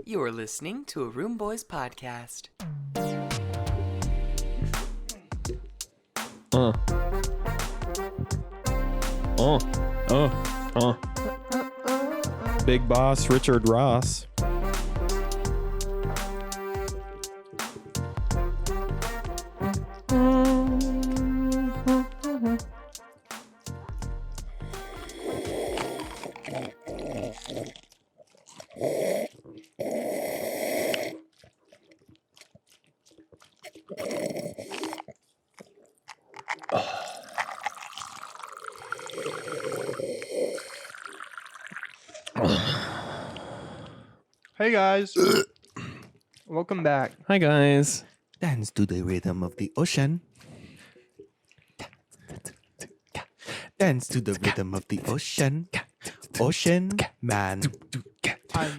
You're listening to a Room Boys podcast. Big boss Richard Ross. Hey guys, welcome back. Hi guys. Dance to the rhythm of the ocean. Dance to the rhythm of the ocean. Ocean man.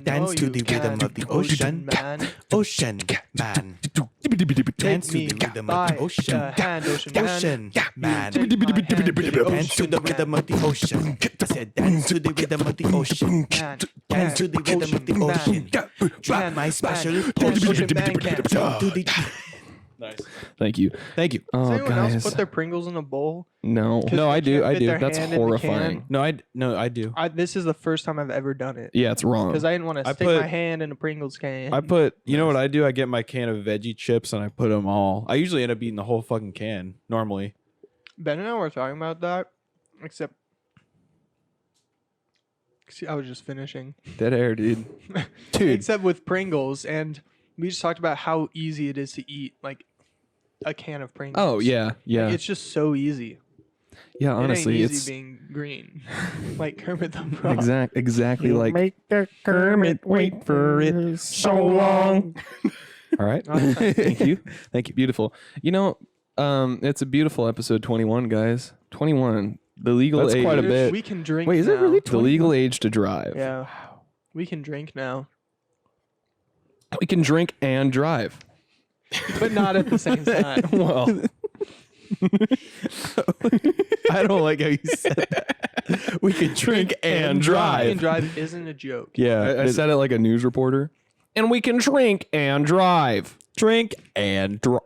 Dance to the rhythm of the ocean. Ocean man. Dance to the rhythm of the ocean. Ocean man. Dance to the rhythm of the ocean. I said dance to the rhythm of the ocean. Dance to the rhythm of the ocean. Drop my special potion. To the Nice. Thank you. Thank you. Oh, Does anyone guys. else put their Pringles in a bowl? No. 'Cause No, they I do. can't I fit do. their That's hand in the horrifying. can? No, I do. This is the first time I've ever done it. Yeah, it's wrong. Because I didn't want to I stick put- my hand in a Pringles can. I put. You know what I do? I get my can of veggie chips and I put them all. I usually end up eating the whole fucking can normally. Ben and I were talking about that, except see, I was just finishing. Dead air, dude. Dude. Except with Pringles, and we just talked about how easy it is to eat like a can of Pringles. Oh, yeah. Like, Yeah. it's just so easy. Yeah, It honestly, ain't it's easy being green, like Kermit the Frog. exactly like the Kermit wait for it so long. all right. Oh, Thank you. Thank you. Beautiful. You know, it's a beautiful episode 21, guys. 21. The legal That's age. quite a bit. We can drink. Wait, is it now. really the legal age to drive? Yeah, we can drink now, We can drink and drive. but not at the same time. Well, I don't like how you said that. We could drink and Drink drive. and drive isn't a joke. Yeah, I said it like a news reporter. And we can drink and drive. drink and drive.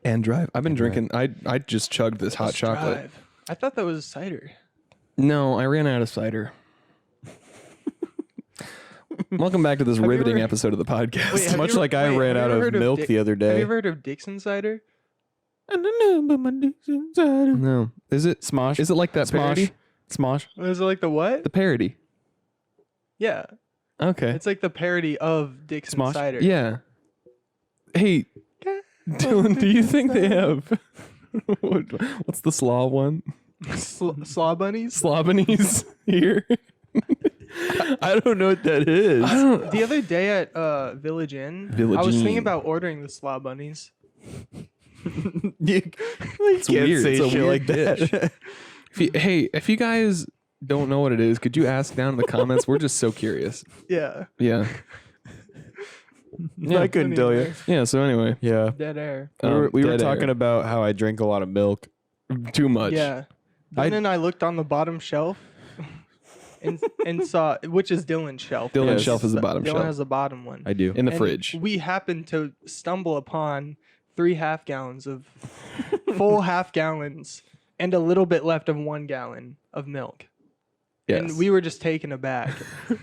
And drive. I've been drinking. I just chugged this hot Let's chocolate. drive. I thought that was cider. No, I ran out of cider. Welcome back to this Have you riveting ever- episode of the podcast. Wait, have Much you- like I wait, ran have out you ever of heard milk Dick- the other Have you day. ever heard of Dixon cider? No, is it Smosh. Is it like that parody? Smosh. Is it like the what? The parody. Yeah, Okay. it's like the parody of Dixon Smosh? cider. Yeah. Hey, Dylan, do you think they have what's the slaw one? Slaw bunnies. Slobanies here? I don't know what that is. I don't. The other day at Village Inn, Village I was Inn. thinking about ordering the slaw bunnies. You can't weird. say It's a shit weird like that. If you guys don't know what it is, could you ask down in the comments? We're just so curious. Yeah, Yeah. I couldn't tell you. Anyway, Yeah. So anyway, Yeah. Dead air. We were dead talking air. about how I drink a lot of milk. Too much. Yeah. And then I looked on the bottom shelf and saw, which is Dylan's shelf. Dylan's Yes. shelf is the bottom Dylan shelf has the bottom one. I do. in the And fridge. We happened to stumble upon 3 half gallons of full half gallons and a little bit left of 1 gallon of milk. Yes. And we were just taken aback.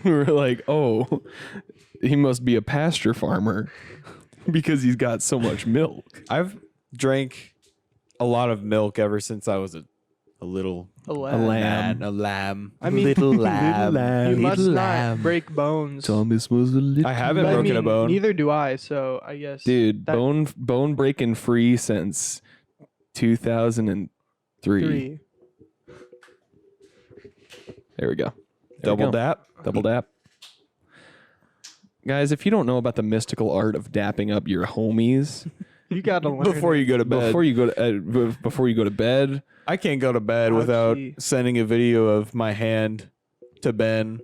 We were like, oh, he must be a pasture farmer because he's got so much milk. I've drank a lot of milk ever since I was a little A lamb. a lamb. I mean, little lamb. You must little not lamb. break bones. Thomas was a little I haven't But I broken a mean, bone. Neither do I, so I guess. dude. that- Bone breaking free since 2003. 3. There we go. There we Double go. dap. Double dap. Guys, if you don't know about the mystical art of dapping up your homies You gotta learn. Before you go to bed. before you go to bed, I can't go to bed Ouchie. without sending a video of my hand to Ben.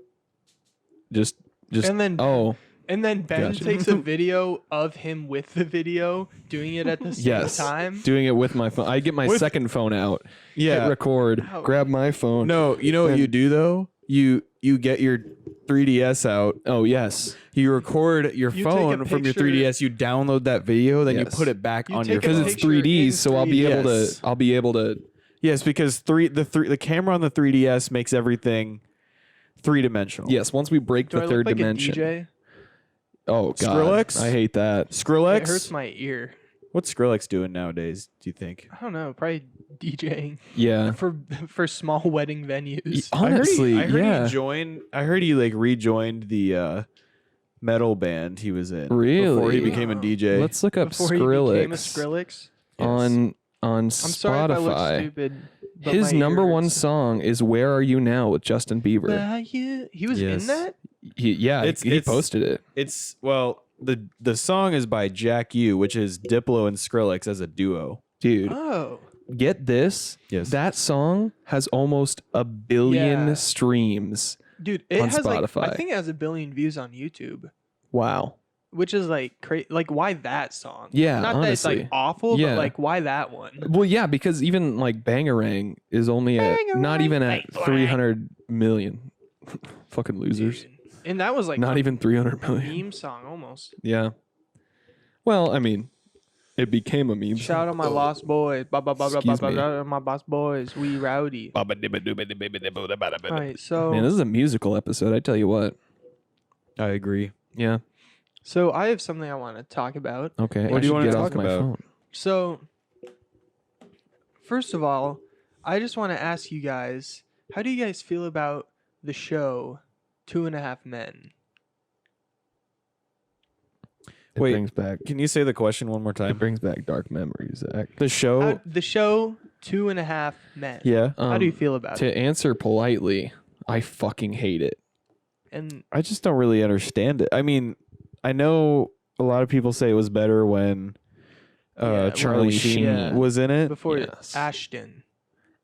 just And then oh Ben Gotcha. takes a video of him with the video, doing it at the same yes, time. doing it with my phone. I get my second phone out. Hit Yeah. record. Ouch. Grab my phone. No, you know what And- you do though? You you get your 3DS out. Oh yes, You record your You take a phone from your picture- 3DS. You download that video, then you Yes. put it back You on take your a because phone. it's picture 3D, in so I'll be 3D. able Yes. to. I'll be able to. Yes, because the camera on the 3DS makes everything 3-dimensional. Yes, once we break Do the I third look like dimension. a DJ? Oh god, Skrillex? I hate that. Skrillex. It hurts my ear. What's Skrillex doing nowadays? Do you think? I don't know. Probably DJing Yeah, for small wedding venues. honestly, I heard yeah. he joined. I heard he like rejoined the metal band he was in. Before Really? he became a Wow. DJ. Let's look up Before he Skrillex, became a Skrillex. on I'm sorry if I look Spotify. stupid. but His my number ear one hurts. song is "Where Are You Now" with Justin Bieber. He was Yes. in that? He posted it. It's the song is by Jack U, which is Diplo and Skrillex as a duo. Dude, Oh. get this. Yes. That song has almost 1 billion Yeah. streams. Dude, it On has like Spotify. I think it has 1 billion views on YouTube, Wow. which is like crazy. Like, why that song? Yeah, not that it's honestly. like awful, Yeah. but like why that one? Well, yeah, because even like Bangarang is only at not even at 300 million. Fucking losers. Dude. And that was like Not a even 300 million. meme song almost. Yeah. Well, I mean, it became a meme. Shout out my lost boys, Excuse me. my boss boys, we rowdy. All right, so Man, this is a musical episode. I tell you what. I agree. Yeah. so I have something I want to talk about. Okay. What I do you should wanna get talk off my about? phone. So first of all, I just want to ask you guys, how do you guys feel about the show 2.5 Men? It Wait. brings back. Can you say the question one more It time? brings back dark memories, Zach. The show. The show 2.5 Men. Yeah. How do you feel about it? To answer politely, I fucking hate it. And I just don't really understand it. I mean, I know a lot of people say it was better when Yeah, Charlie when Sheen yeah. was in it. before Yes. Ashton.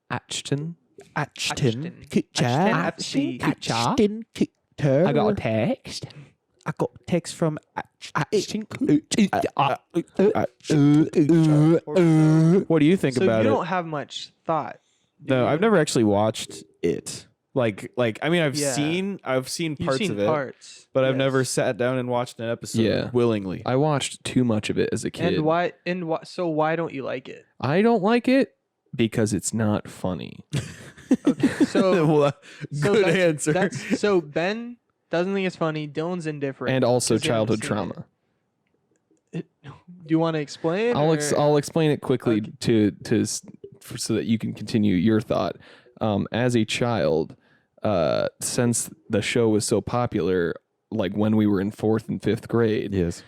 Ashton. Ashton. Ashton. Ashton. I got a text. I got a text from Ashton. What do you think So about you it? don't have much thought. do No, you? I've never actually watched it. Like I mean, I've Yeah. seen You've parts seen of it, parts, but I've never yes. sat down and watched an episode Yeah. willingly. I watched too much of it as a kid. And why? So why don't you like it? I don't like it because it's not funny. Okay, so Well, so good that's- answer. So Ben doesn't think it's funny. Dylan's indifferent. And also 'cause they haven't childhood seen trauma. it. Do you want to explain? I'll explain it quickly Okay. so that you can continue your thought. As a child, since the show was so popular, like when we were in 4th and 5th grade, yes.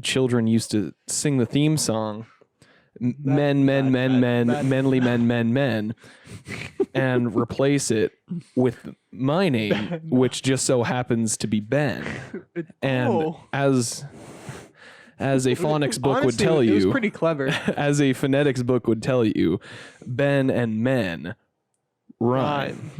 children used to sing the theme song, men, manly men, and replace it with my name, which just so happens to be Ben. And Oh. as a phonics book would Honestly, tell it was you, pretty clever. as a phonetics book would tell you, Ben and men rhyme.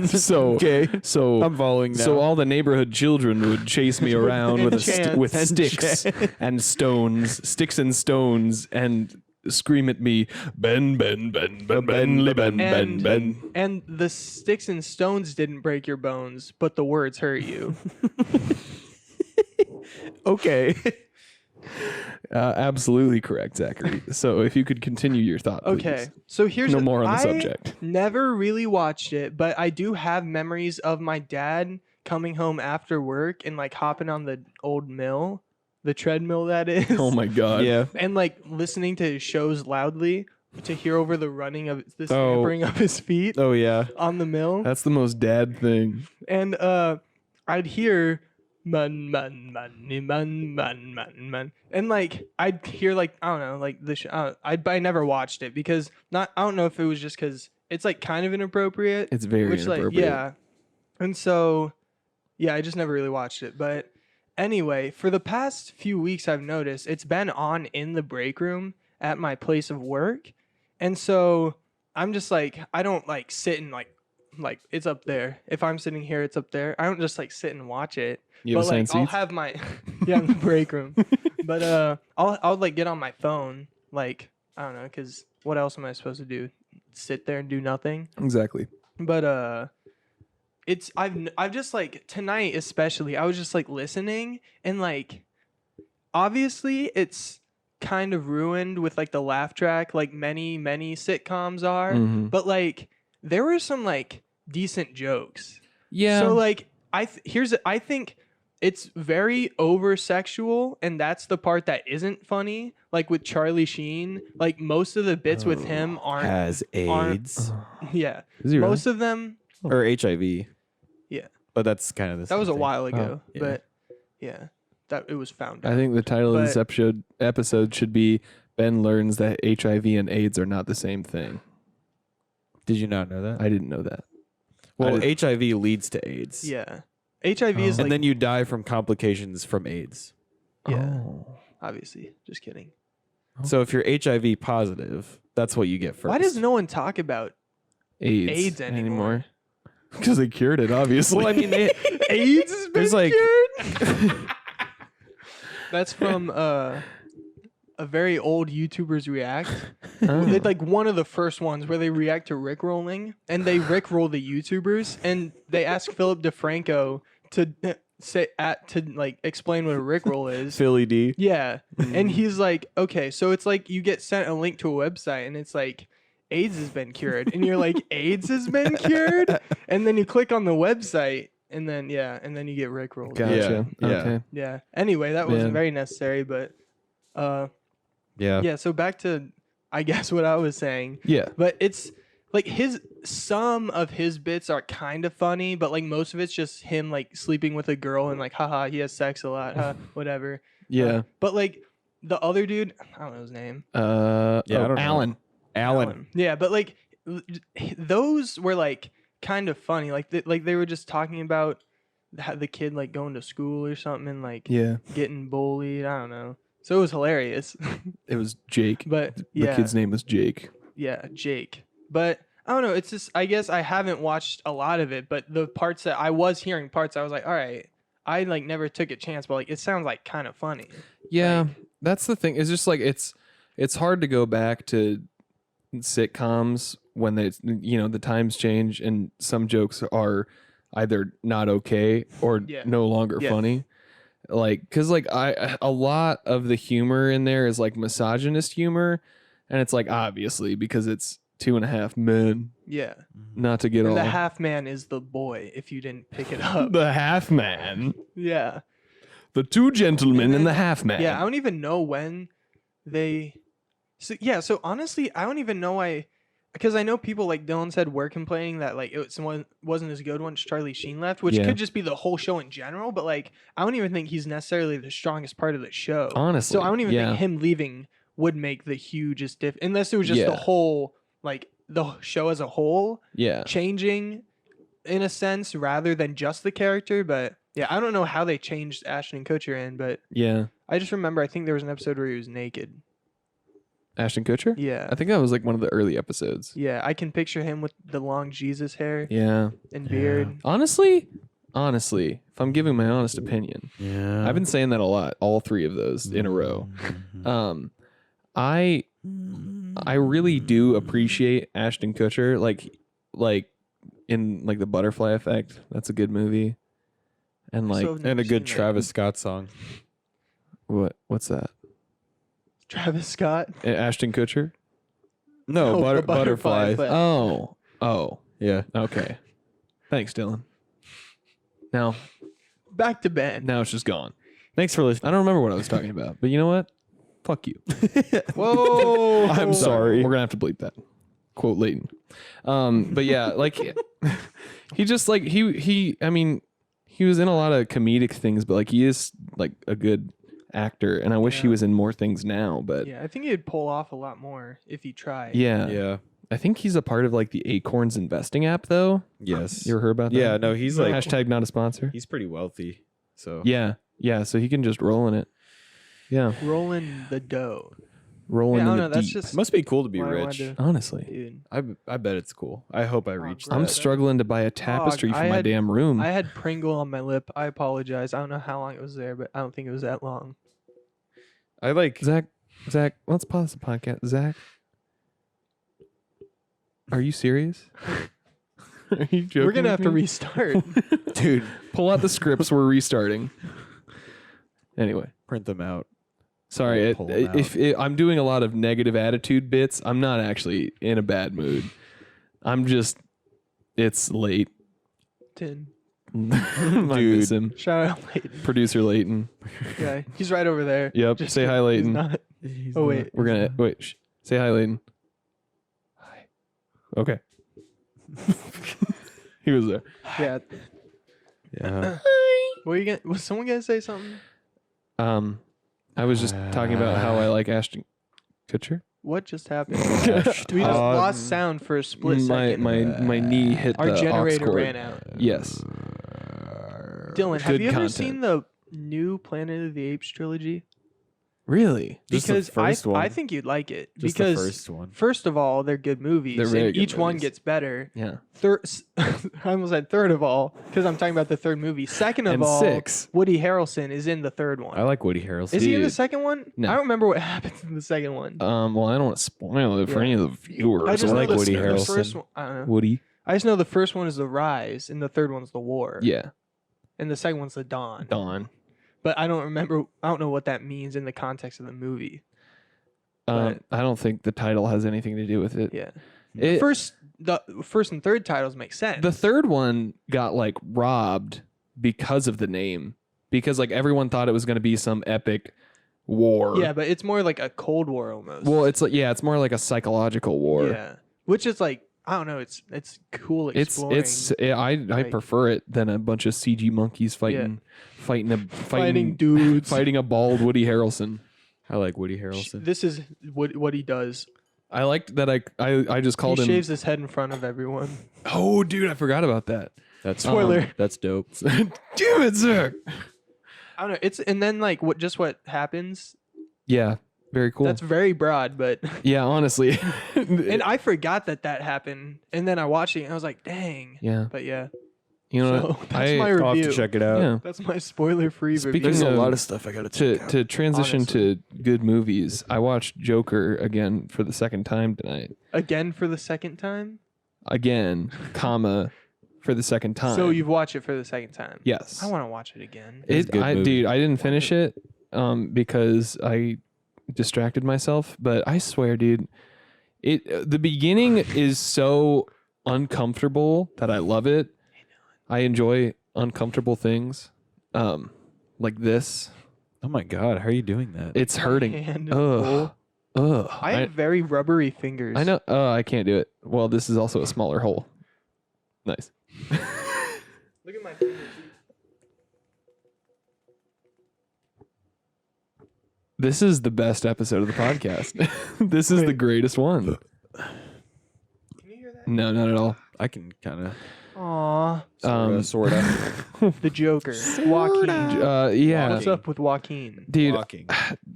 So Okay. so I'm following now. so all the neighborhood children would chase me around with Enchant. with sticks and sticks and stones, and scream at me, Ben, Ben, Ben, Ben, Ben, Ben, Ben, Ben. And the sticks and stones didn't break your bones, but the words hurt you. okay. Absolutely correct, Zachary. So if you could continue your thought, please. Okay, so here's No the- more on the I subject. Never really watched it, but I do have memories of my dad coming home after work and like hopping on the old mill, the treadmill that is. Oh my God. Yeah. And like listening to his shows loudly to hear over the running of the Oh. stampering of his feet Oh yeah. on the mill. That's the most dad thing. And I'd hear man, and like I'd hear like I don't know, like I never watched it because I don't know if it was just because it's like kind of inappropriate. It's very Which like inappropriate. yeah, and so yeah, I just never really watched it. But anyway, for the past few weeks, I've noticed it's been on in the break room at my place of work, and so I'm just like I don't like sit and like it's up there. If I'm sitting here, it's up there. I don't just like sit and watch it. You have But like assigned I'll seats? have my yeah in the break room, but I'll like get on my phone like I don't know because what else am I supposed to do? Sit there and do nothing. Exactly. But I've just like tonight especially I was just like listening and like obviously it's kind of ruined with like the laugh track like many sitcoms are, Mhm. but like there were some like decent jokes. Yeah. So like I think it's very over sexual and that's the part that isn't funny. Like with Charlie Sheen, like most of the bits with him aren't Has AIDS yeah. Is he really? Most of them or HIV. Yeah. But that's kind of the that same was a thing. while ago, yeah. but yeah. That it was found out. I think the title of this But- episode should be Ben learns that HIV and AIDS are not the same thing. Did you not know that? I didn't know that. Well, I HIV leads to AIDS. Yeah. HIV is And like then you die from complications from AIDS. yeah. Oh. Obviously. Just kidding. So if you're HIV positive, that's what you get first. Why does no one talk about AIDS anymore? Because they cured it, obviously. Well, I mean, AIDS has been There's, like- cured? That's from a very old YouTubers React. Oh. It's like one of the first ones where they react to Rickrolling and they Rickroll the YouTubers and they ask Philip DeFranco to like explain what a Rickroll is. Philly D. Yeah. And he's like, okay, so it's like you get sent a link to a website and it's like AIDS has been cured. And you're like, AIDS has been cured? And then you click on the website and then and then you get Rickrolled. Gotcha. Yeah. Okay. Yeah. Anyway, that wasn't Man. very necessary, but Yeah. yeah, so back to I guess what I was saying. Yeah. But it's like some of his bits are kind of funny, but like most of it's just him like sleeping with a girl and like haha, he has sex a lot, whatever. Yeah. But like the other dude, I don't know his name. Yeah, I don't know. Alan. Alan. Yeah, but like those were like kind of funny. Like they were just talking about the kid like going to school or something and like Yeah. getting bullied. I don't know. So it was hilarious. It was Jake. But The yeah, kid's name was Jake. yeah, Jake. But I don't know. It's just I guess I haven't watched a lot of it, but the parts that I was hearing parts, I was like, all right. I like never took a chance, but like it sounds like kind of funny. Yeah, that's the thing. It's just like it's hard to go back to sitcoms when they the times change and some jokes are either not okay or Yeah. no longer Yeah. funny. Like cuz like a lot of the humor in there is like misogynist humor and it's like obviously because it's 2.5 men Yeah. not to get And all the half man is the boy if you didn't pick it up. the half man, Yeah. the two gentlemen And and the then- half man. Yeah, I don't even know when they. So honestly, I don't even know because I know people like Dylan said were complaining that like wasn't as good once Charlie Sheen left, which Yeah. could just be the whole show in general. But like, I don't even think he's necessarily the strongest part of the show. Honestly, So I don't even yeah. think him leaving would make the hugest difference, unless it was just Yeah. the whole like the show as a whole Yeah. changing in a sense rather than just the character. But yeah, I don't know how they changed Ashton Kutcher in, but Yeah. I just remember I think there was an episode where he was naked. Ashton Kutcher? Yeah. I think that was like one of the early episodes. Yeah, I can picture him with the long Jesus hair Yeah. and beard. Honestly, if I'm giving my honest opinion, Yeah. I've been saying that a lot, all three of those in a row. I really do appreciate Ashton Kutcher, like in like the Butterfly Effect. That's a good movie. And like So I've never and a good seen that. Travis Scott song. what's that? Travis Scott. Ashton Kutcher? No, Oh, the Butterfly. Effect. Oh. Yeah. Okay. Thanks, Dylan. Now Back to Ben. it's just gone. Thanks for listening. I don't remember what I was talking about, but you know what? Fuck you. Whoa. I'm sorry. We're gonna have to bleep that. Quote Leighton. But yeah, like he just like he I mean, he was in a lot of comedic things, but like he is like a good actor, and I wish he Yeah. was in more things now. But Yeah, I think he'd pull off a lot more if he tried. yeah, Yeah. I think he's a part of like the Acorns investing app, though. Yes. You ever heard about that? Yeah, no, he's like Hashtag not a sponsor. he's pretty wealthy. So Yeah, so he can just roll in it. Yeah, Rolling the dough. rolling Yeah, I in don't the know. That's deep. just it must be cool to be why I wanted rich. to- Honestly, dude. I bet it's cool. I hope I reach great. I'm that. struggling to buy a tapestry for I my had- damn room. I had Pringle on my lip. I apologize. I don't know how long it was there, but I don't think it was that long. I like Zach, let's pause the podcast. Zach, are you serious? Are you joking? We're gonna have with to me? restart. Dude, Pull out the scripts. We're restarting. Anyway, print them out. sorry. Pull 'em If I'm doing a lot of negative attitude bits, I'm not actually in a bad mood. I'm just. It's late. 10. I miss him. Shout out Leighton. Producer Leighton. Yeah, he's right over there. Yep. Just Say hi, kidding. He's Leighton. not. Oh wait. We're gonna wait. Say hi, Leighton. Hi. Okay. He was there. Yeah. Yeah. What are you gonna? Was someone gonna say something? I was just talking about how I like Ashton Kutcher. What just happened? We just lost sound for a split second. My knee hit Our the aux generator cord. ran out. Yes. Dylan, have Good you ever content. seen the new Planet of the Apes trilogy? Really? Just the Because first one. I think you'd like it. Just because the first one. first of all, they're good movies. They're very and good each one movies. gets better. Yeah. Third, I almost said third of all because I'm talking about the third movie. Second of And all, 6. Woody Harrelson is in the third one. I like Woody Harrelson. Is he in the Dude. second one? No. I don't remember what happens in the second one. Well, I don't want to spoil it for Yeah. any of the viewers. I just I know like the, Woody the Harrelson. first one. I don't know. Woody. I just know the first one is the rise, and the third one's the war. Yeah. And the second one's the dawn. Dawn. But I don't remember. I don't know what that means in the context of the movie. I don't think the title has anything to do with it. Yeah. It- The first and third titles make sense. The third one got like robbed because of the name. Because like everyone thought it was going to be some epic war. Yeah, but it's more like a Cold War almost. Well, it's like it's more like a psychological war. yeah, which is like I don't know. It's cool It's exploring. I like- prefer it than a bunch of CG monkeys fighting fighting dudes. fighting a bald Woody Harrelson. I like Woody Harrelson. This is what he does. I liked that I just called He him. shaves his head in front of everyone. Oh, dude, I forgot about that. That's Spoiler. That's dope. Damn it, sir. I don't know. It's and then like what happens. Yeah, very cool. That's very broad, but Yeah, honestly. and I forgot that happened, and then I watched it and I was like, dang. yeah, But yeah, you know, so what? that's my I'll have review. to check it out. yeah. That's my spoiler-free Speaking review. There's a of- lot of stuff I gotta check out. To transition Honestly. to good movies, I watched Joker again for the second time tonight. Again for the second time. Again, for the second time. So you've watched it for the second time. yes. I want to watch it again. It's a good movie. Dude, I didn't finish it because I distracted myself. But I swear, dude, the beginning is so uncomfortable that I love it. I enjoy uncomfortable things, like this. Oh my god, how are you doing that? It's hurting. Hand is Ugh. full. Ugh. I have very rubbery fingers. I know. I can't do it. Well, this is also a smaller hole. Nice. Look at my fingers. This is the best episode of the podcast. This is the Wait. greatest one. Can you hear that? No, not at all. I can kind of Aw, sort of. the Joker, Joaquin. Yeah, What's up with Joaquin? dude. Walking.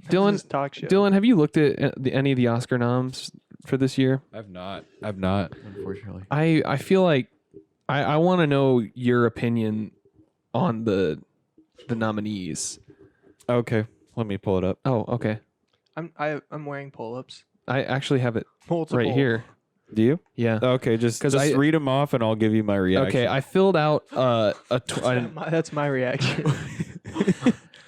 Dylan, This talk show. Dylan, have you looked at any of the Oscar noms for this year? I've not, unfortunately. I feel like I want to know your opinion on the nominees. Okay, let me pull it up. Oh, okay. I'm wearing pull-ups. I actually have it Multiple. right here. Do you? Yeah. Okay, just 'Cause just I- read them off and I'll give you my reaction. Okay, I filled out That's my reaction.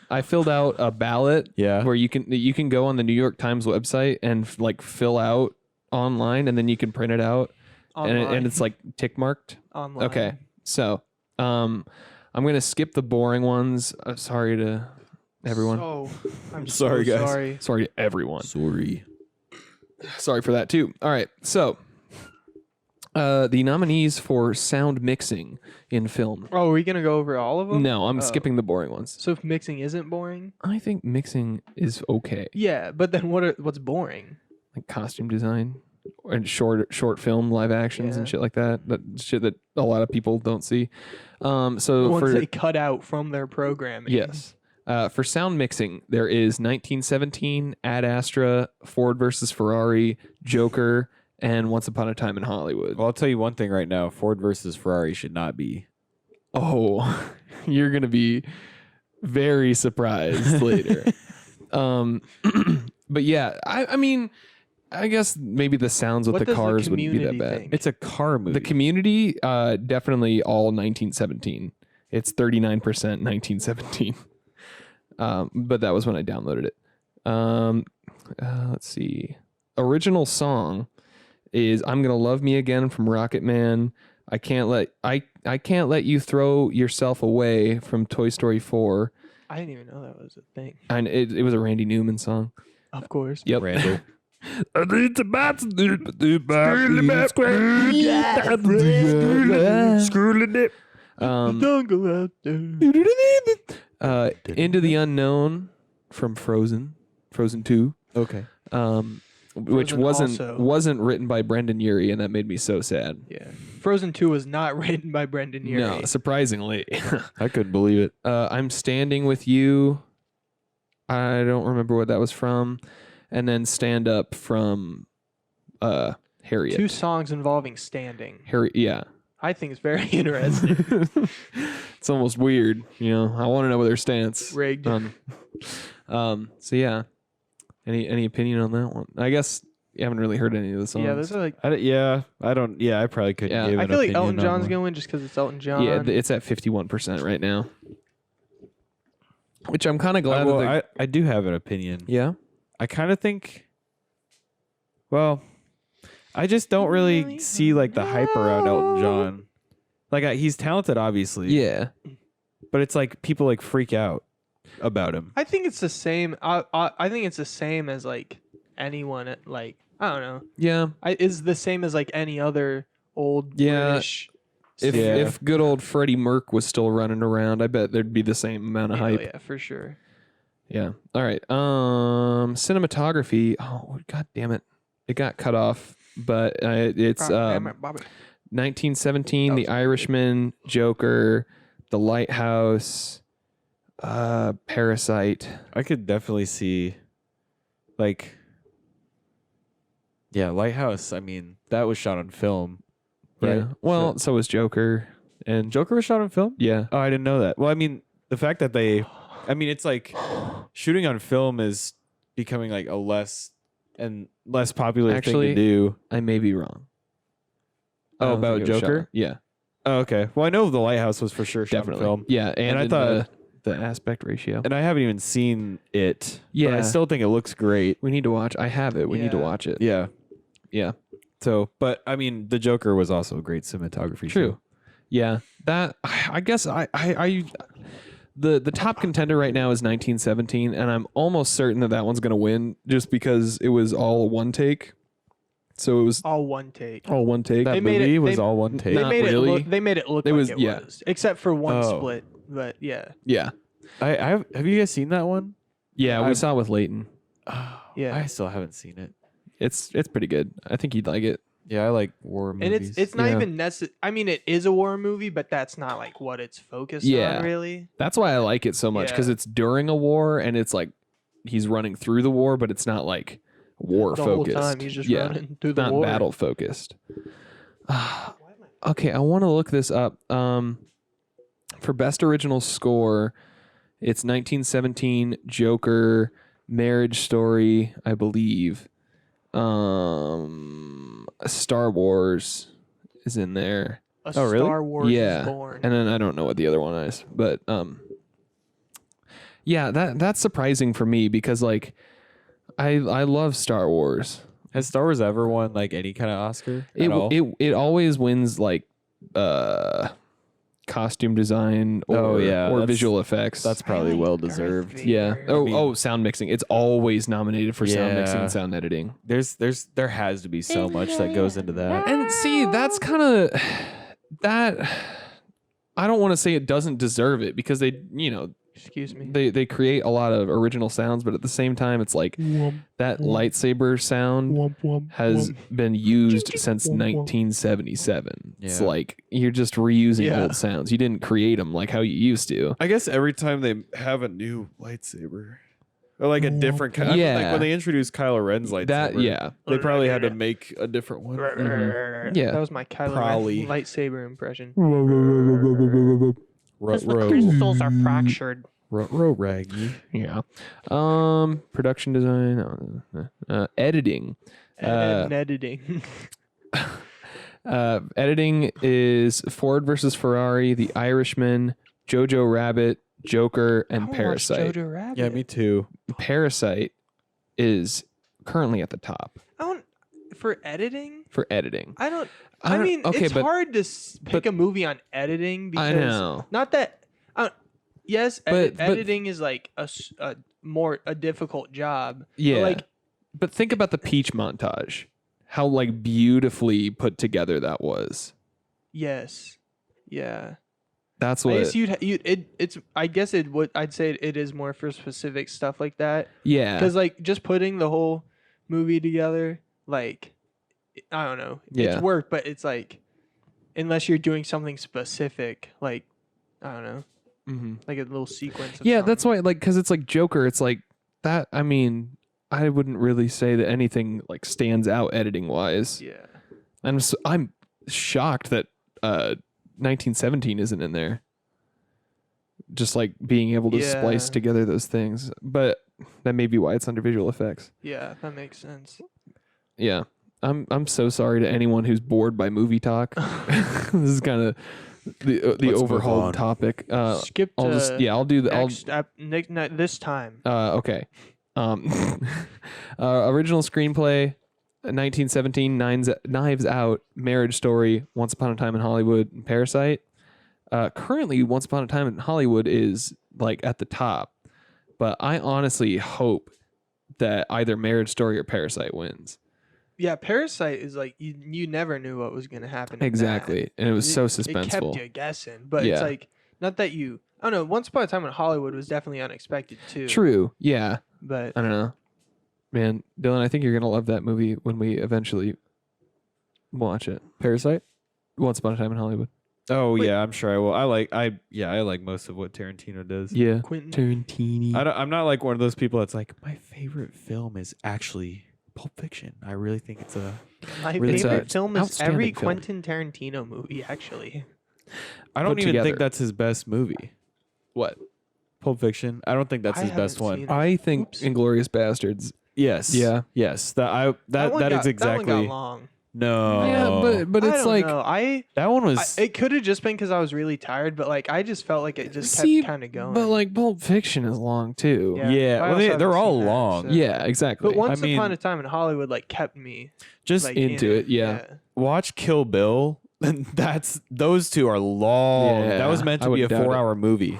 I filled out a ballot Yeah. where you can go on the New York Times website and like fill out online, and then you can print it out, and it's like tick marked. online. Okay, so I'm gonna skip the boring ones. Sorry to everyone. I'm Sorry, so guys. Sorry. Sorry to everyone. Sorry. Sorry for that too. All right, so the nominees for sound mixing in film. Oh, are we gonna go over all of them? No, I'm Oh. skipping the boring ones. So if mixing isn't boring, I think mixing is okay. yeah, but then what's boring? Like costume design and short film live actions and Yeah. shit like that. That shit that a lot of people don't see. So The ones for they cut out from their programming. yes, for sound mixing, there is 1917, Ad Astra, Ford versus Ferrari, Joker, and Once Upon a Time in Hollywood. Well, I'll tell you one thing right now. Ford versus Ferrari should not be. Oh, you're gonna be very surprised later. But yeah, I mean, I guess maybe the sounds with What the does the cars wouldn't be that Community bad. think? It's a car movie. The Community, definitely all 1917. It's 39% 1917. But that was when I downloaded it. Let's see. Original song is "I'm Gonna Love Me Again" from Rocket Man. I can't let you throw yourself away from Toy Story 4. I didn't even know that was a thing. And it was a Randy Newman song. Of course. Yep. Randall. Don't go out there. Into the Unknown from Frozen 2. Okay. Which Frozen wasn't written by Brendan Urie, and that made me so sad. Yeah. Frozen 2 was not written by Brendan Urie. No, surprisingly. I couldn't believe it. I'm Standing With You. I don't remember what that was from. And then Stand Up from Harriet. 2 songs involving standing. Yeah. I think it's very interesting. It's almost weird, you know. I want to know their stance. Rigged. So yeah. Any opinion on that one? I guess you haven't really heard any of the songs. Yeah, those are like. I probably couldn't Yeah. give I an feel like opinion Elton on John's one. going to win just because it's Elton John. Yeah, it's at 51% right now. Which I'm kind of glad that they're- I do have an opinion. Yeah. I kind of think, well, I just don't really see like the hype around Elton John. Like he's talented, obviously. Yeah. But it's like people like freak out about him. I think it's the same. I think it's the same as like anyone. Like I don't know. Yeah. It's the same as like any other old Yeah. British. If good old Freddie Merck was still running around, I bet thered be the same amount of hype. Yeah, for sure. Yeah. All right. Cinematography. Oh, god damn it. It got cut off, but it's Damn it, Bobby. 1917, That The was a good Irishman, Joker, The Lighthouse, Parasite. I could definitely see, like, yeah, Lighthouse. I mean, that was shot on film, right? Yeah. Well, so was Joker. And Joker was shot on film. yeah. Oh, I didn't know that. Well, I mean, the fact that it's like shooting on film is becoming like a less popular Actually, thing to do. I may be wrong. I Oh, don't about think it was shot- Joker? Yeah. Oh, okay. Well, I know The Lighthouse was for sure shot Definitely. on film, Yeah. And I in thought- the aspect ratio. and I haven't even seen it. but I Yeah. still think it looks great. We need to watch. I have it. We need to Yeah. watch it. Yeah. Yeah. So, but I mean, the Joker was also a great cinematography. True. show. Yeah. That I guess the top contender right now is 1917, and I'm almost certain that one's going to win just because it was all one take. So it was All one take. all one take. That They made movie it- was they- all one take. They Not made really. it look. They made it look It like was- it yeah. was, except for one Oh. split. But yeah, Yeah. Have you guys seen that one? Yeah. We I've- saw it with Leighton. Yeah. I still haven't seen it. It's pretty good. I think you'd like it. Yeah, I like war and movies. it's not Yeah. even necessary. I mean, it is a war movie, but that's not like what it's focused Yeah. on, really. That's why I like it so much because Yeah. it's during a war and it's like he's running through the war, but it's not like war The focused. whole time he's just yeah. running through the Not war. battle focused. Okay, I want to look this up. For best original score, it's 1917 Joker, Marriage Story, I believe. Star Wars is in there. A Oh, really? Star Wars Yeah. is born. And then I don't know what the other one is, but yeah, that's surprising for me because like I love Star Wars. Has Star Wars ever won like any kind of Oscar at all? It always wins like costume design or Oh, yeah, or that's- visual effects. That's probably well deserved. yeah. Oh, Oh, sound mixing. It's always nominated for sound mixing Yeah. and sound editing. There has to be so much that goes into that. And see, that's kind of that. I don't want to say it doesn't deserve it because they, you know, Excuse me. they create a lot of original sounds, but at the same time, it's like that lightsaber sound has been used since 1977. It's Yeah. like you're just reusing Yeah. old sounds. You didn't create them like how you used to. I guess every time they have a new lightsaber or like a different kind, Yeah. like when they introduced Kylo Ren's lightsaber, That yeah. they probably had to make a different one. Yeah. That was my Kylo Probably. Ren lightsaber impression. Crystals are fractured. Raggy. Yeah. Production design, editing. And editing. Editing is Ford versus Ferrari, The Irishman, Jojo Rabbit, Joker, I and wanna watch Parasite. Jojo Rabbit. Yeah, me too. Parasite is currently at the top I don't for editing. for editing. I don't. I I don't- mean, okay, it's but- hard to pick a movie on editing because I know. not that. Yes, But- editing is like a difficult job. Yeah. But like But think about the Peach montage. How like beautifully put together that was. yes, yeah. That's I what. guess it's. I guess it would. I'd say it is more for specific stuff like that. yeah. Because like just putting the whole movie together, like I don't know, Yeah. it's work, but it's like unless you're doing something specific, like I don't know, hmm like a little sequence. Of Yeah, that's something. why. Like, because it's like Joker. It's like that. I mean, I wouldn't really say that anything like stands out editing wise. Yeah. I'm shocked that 1917 isn't in there. Just like being able to splice Yeah. together those things, but that may be why it's under visual effects. Yeah, that makes sense. Yeah, I'm so sorry to anyone who's bored by movie talk. This is kind of the Let's move overhauled on. topic. Skip to I'll just I'll do the this time. Okay. Original screenplay, 1917, Knives Out, Marriage Story, Once Upon a Time in Hollywood, and Parasite. Currently, Once Upon a Time in Hollywood is like at the top, but I honestly hope that either Marriage Story or Parasite wins. Yeah, Parasite is like you never knew what was gonna happen. in that. Exactly, and it was so It kept suspenseful. you guessing, but Yeah. it's like not that you. I don't know. Once Upon a Time in Hollywood was definitely unexpected too. True, yeah. But I don't know, man. Dylan, I think you're gonna love that movie when we eventually watch it. Parasite? Once Upon a Time in Hollywood. Oh Wait. yeah, I'm sure I will. I like most of what Tarantino does. Yeah. Quentin. Tarantini. I'm not like one of those people that's like my favorite film is actually Pulp Fiction. I really think it's a. My Really favorite good. film is Outstanding every film. Quentin Tarantino movie. Actually, I don't Put even together. think that's his best movie. What? Pulp Fiction. I don't think that's I his best haven't one. seen it. I think Oops. Inglorious Bastards. Yes. Yeah. Yes. That one is got- exactly. that one got long. No. Yeah, but I it's don't like know. that one was. It could have just been because I was really tired, but like I just felt like it just See, kept kind of going. but like Pulp Fiction is long too. Yeah. yeah. I Well, also haven't they're all seen that, long. so- Yeah, exactly. But Once mean- Upon a Time in Hollywood like kept me Just like into in it, yeah. watch Kill Bill. And those two are long. Yeah, that was meant I to be a wouldn't doubt it. 4-hour movie.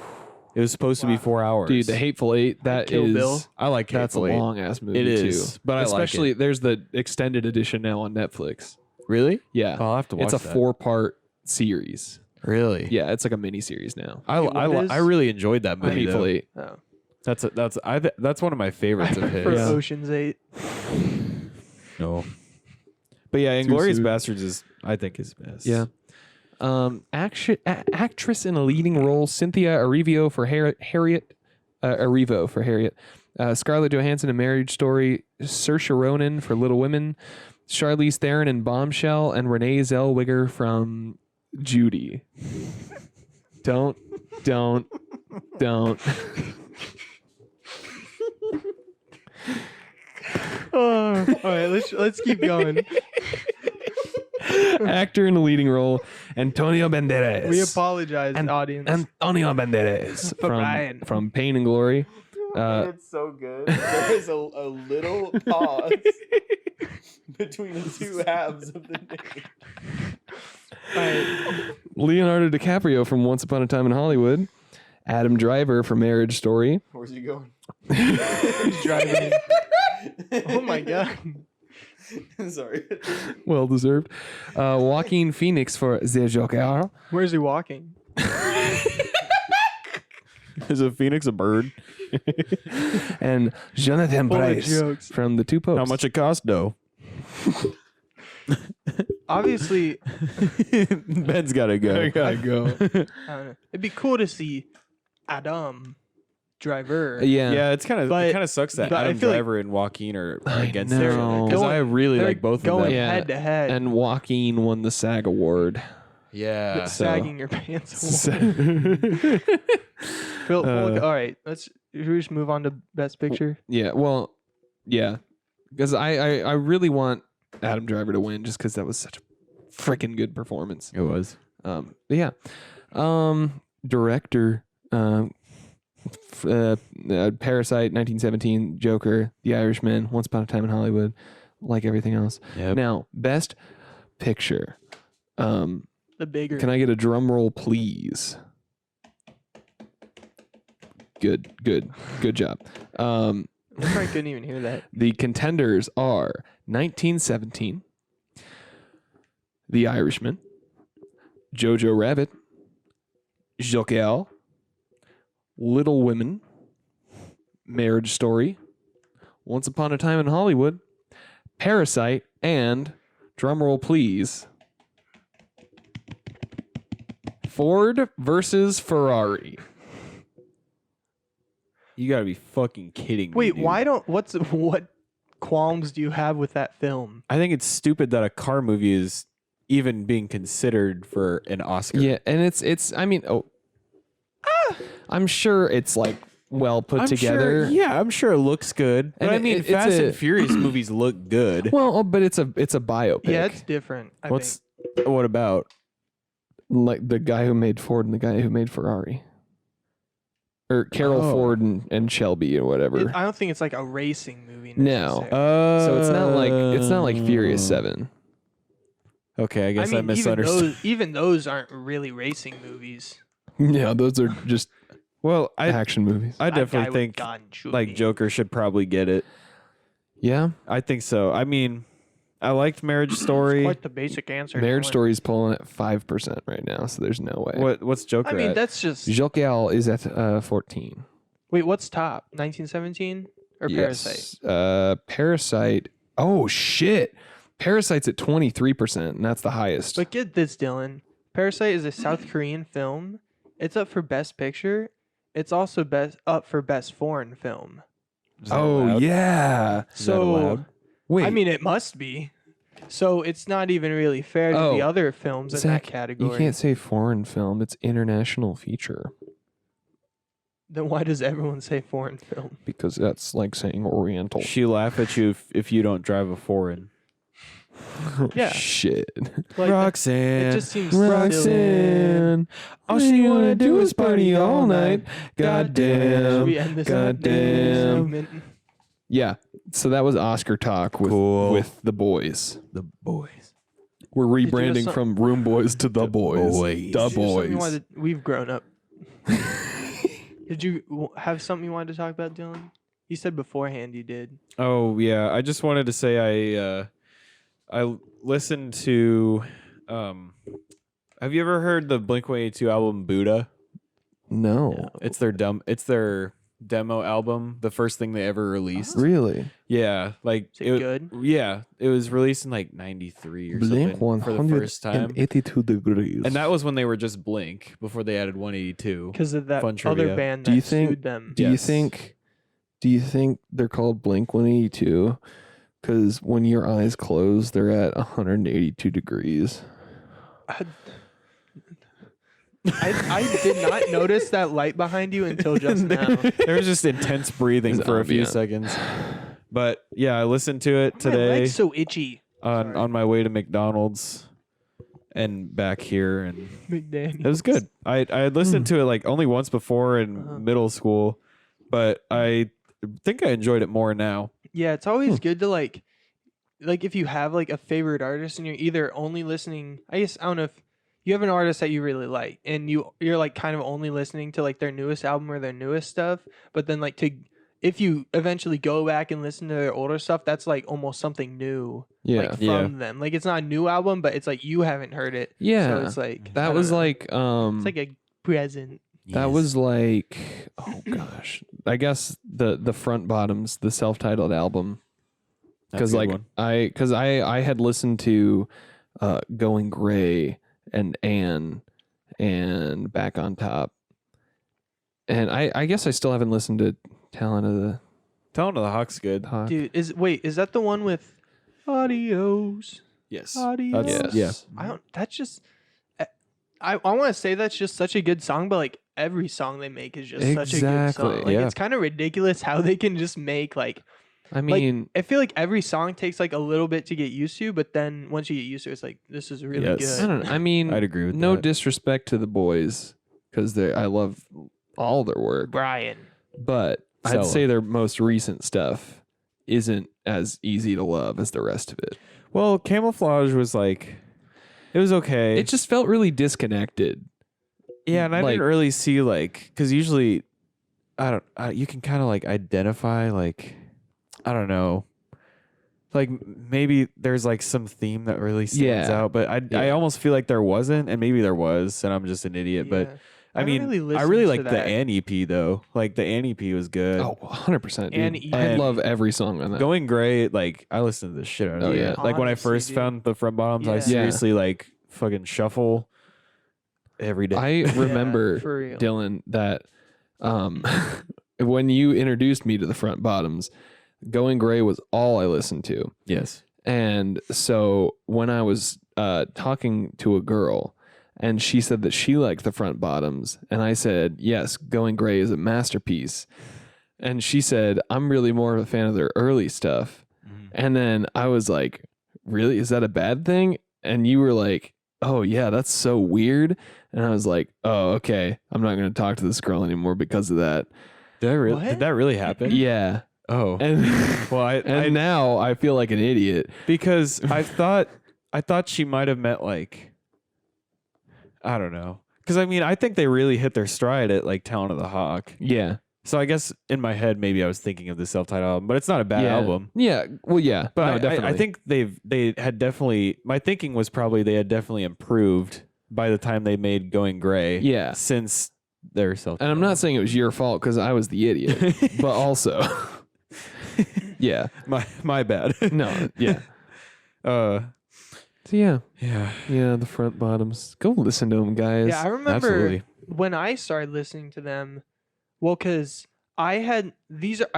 It was supposed to be Wow. 4 hours. Dude, The Hateful Eight, that Kill is Bill. I like that's a Hateful Eight. long ass movie It is, too. but I like especially there's the extended edition now on Netflix. Really? Yeah. I'll have to watch it's a that. 4-part series. Really? Yeah, it's like a mini series now. What I is- really enjoyed that The movie. Hateful though. Eight. Oh. That's one of my favorites of For his. Ocean's 8. No. But yeah, Inglorious soon. Bastards is I think his best. Yeah. Actress in a leading role: Cynthia Erivo for Harriet. Erivo for Harriet. Scarlett Johansson in Marriage Story. Saoirse Ronan for Little Women. Charlize Theron in Bombshell, and Renee Zellweger from Judy. Don't. Oh, all right, let's keep going. Actor in a leading role: Antonio Banderas. We apologize, And- audience. Antonio Banderas Brian. from Pain and Glory. It's so good. There is a little pause between the two halves of the name. Leonardo DiCaprio from Once Upon a Time in Hollywood. Adam Driver for Marriage Story. Where's he going? He's driving. Oh my god. Sorry. Well deserved. Joaquin Phoenix for The Joker. Where's he walking? Is a phoenix a bird? And Jonathan Full of Price jokes. from The Two Popes. How much it cost though? Obviously, Ben's gotta go. gotta go. I don't know. It'd be cool to see Adam Driver. Yeah. Yeah, it kind But- of sucks that but I Adam feel like- Driver and Joaquin are I against know. each other because Going- I really They're like both of going them. Yeah. head to head. And Joaquin won the SAG Award. Yeah. Sagging your pants. away. Phil, all right, should we just move on to Best Picture? Yeah, well, yeah, because I really want Adam Driver to win just because that was such a freaking good performance. It was. But yeah, director, Parasite, 1917, Joker, The Irishman, Once Upon a Time in Hollywood, like everything else. Yep. Now, Best Picture. The bigger. Can I get a drum roll, please? Good job. I probably couldn't even hear that. The contenders are 1917, The Irishman, Jojo Rabbit, Joker, Little Women, Marriage Story, Once Upon a Time in Hollywood, Parasite, and, drumroll please, Ford versus Ferrari. You gotta be fucking kidding me. Wait, dude. what qualms do you have with that film? I think it's stupid that a car movie is even being considered for an Oscar. Yeah, and it's I mean, I'm sure it's like well put together. I'm sure it looks good. But And I mean, it's Fast a- and Furious movies look good. Well, but it's a biopic. Yeah, it's different. I What's think. what about? Like the guy who made Ford and the guy who made Ferrari. Or Carol Oh. Ford and Shelby or whatever. I don't think it's like a racing movie. No. necessarily. So it's not like Furious 7. Okay, I guess I, mean, misunderstood. even those aren't really racing movies. Yeah, those are just Well, I action movies. I That guy definitely with think gun should like be. Joker should probably get it. Yeah. I think so. I mean, I liked Marriage Story. Quite the basic answer. Marriage Dylan. Story is pulling at 5% right now, so there's no way. What's Joker I mean, at? that's just. Joker is at 14. Wait, what's top? 1917 or Parasite? Yes. Parasite. Oh shit. Parasite's at 23%, and that's the highest. But get this, Dylan. Parasite is a South Korean film. It's up for Best Picture. It's also up for Best Foreign Film. Is that oh allowed? yeah. Is that allowed? Wait. I mean, it must be. So it's not even really fair to the Oh, other films in Zach, that category. you can't say foreign film. It's international feature Then why does everyone say foreign film? because that's like saying oriental. She laugh at you if you don't drive a foreign. Yeah. Shit. Like, Roxanne. it just seems silly. Roxanne. All she wanna do is party all night. Should Goddamn. we end this Goddamn. segment? Yeah. So that was Oscar talk with Cool. with the boys. the boys. We're you have rebranding some- from Room Boys to the Boys. Boys. The Did you have something you Boys. wanted- We've grown up. Did you have something you wanted to talk about, Dylan? You said beforehand you did. Oh yeah, I just wanted to say I listened to. Have you ever heard the Blink-182 album Buddha? No. It's their demo album, the first thing they ever released. Really? Yeah, like Is it good? Yeah, it was released in like '93 or Blink something for the first time. 182 degrees. And that was when they were just Blink before they added 182. Because of that Fun other trivia. band Do that you think- sued them. Do you Yes. think they're called Blink 182 because when your eyes close, they're at 182 degrees? I did not notice that light behind you until just now. There was just intense breathing It's for a few ambient. seconds. But yeah, I listened to it My today leg's so itchy. on my way to McDonald's and back here, and McDaniel. it was good. I had listened to it like only once before in Uh-huh. middle school, but I think I enjoyed it more now. Yeah, it's always good to like if you have like a favorite artist and you're either only listening. I don't know if you have an artist that you really like and you're like kind of only listening to like their newest album or their newest stuff, but then like if you eventually go back and listen to their older stuff, that's like almost something new. Yeah. Like from Yeah. them. Like it's not a new album, but it's like you haven't heard it. Yeah. So it's like I That don't was know. like it's like a present. that was like oh gosh. I guess the Front Bottoms, the self-titled album. That's Because a like good one. I had listened to Going Gray and Anne and Back on Top. And I guess I still haven't listened to Talent of the Talent of the Hawk's good. Hawk. Dude, is that the one with Adios? Yes. Adios. That's- Yes. Yeah. I don't. That's just. I want to say that's just such a good song, but like every song they make is just such a good Exactly, song. Like yeah. it's kind of ridiculous how they can just make like I mean, I feel like every song takes like a little bit to get used to, but then once you get used to it, it's like this is really Yes. good. I don't know. I mean, I'd agree with no that. disrespect to the boys because I love all their work, Brian. but I'd Sella. say their most recent stuff isn't as easy to love as the rest of it. Well, Camouflage was like, it was okay. It just felt really disconnected. Yeah, and I like- didn't really see like, because usually, you can kind of like identify like, I don't know, like maybe there's like some theme that really stands Yeah. out, but I Yeah. almost feel like there wasn't, and maybe there was, and I'm just an idiot. But Yeah. I I mean, haven't really I really listened like to the that. Ann EP though. Like the Ann EP was good. Oh, 100%. And Dude. I even- love every song on that. Going Gray, like I listened to the shit out of Oh, it. yeah. Like when I Honestly, first dude. found the front bottoms, I Yeah. seriously like fucking shuffle every day. I remember, for real. Dylan, that when you introduced me to the front bottoms, Going Gray was all I listened to. Yes. And so when I was talking to a girl and she said that she liked the front bottoms, and I said, yes, Going Gray is a masterpiece. And she said, I'm really more of a fan of their early stuff. And then I was like, really? Is that a bad thing? And you were like, oh, yeah, that's so weird. And I was like, oh, okay. I'm not going to talk to this girl anymore because of that. Did What? that really happen? Yeah. Oh. And, Well, and now I feel like an idiot. because I thought she might have meant like, I don't know. Because I mean, I think they really hit their stride at like Talon of the Hawk. Yeah. So I guess in my head, maybe I was thinking of the self-titled album, but it's not a bad yeah. album. Yeah. Well, yeah. But no, I definitely. think they had definitely. My thinking was probably they had definitely improved by the time they made Going Gray. Yeah. Since their self. And I'm not saying it was your fault because I was the idiot, but also, yeah. my bad. No. Yeah. Uh. So yeah. Yeah. Yeah. The front bottoms. Go listen to them, guys. Yeah, I remember Absolutely. when I started listening to them. Well, because I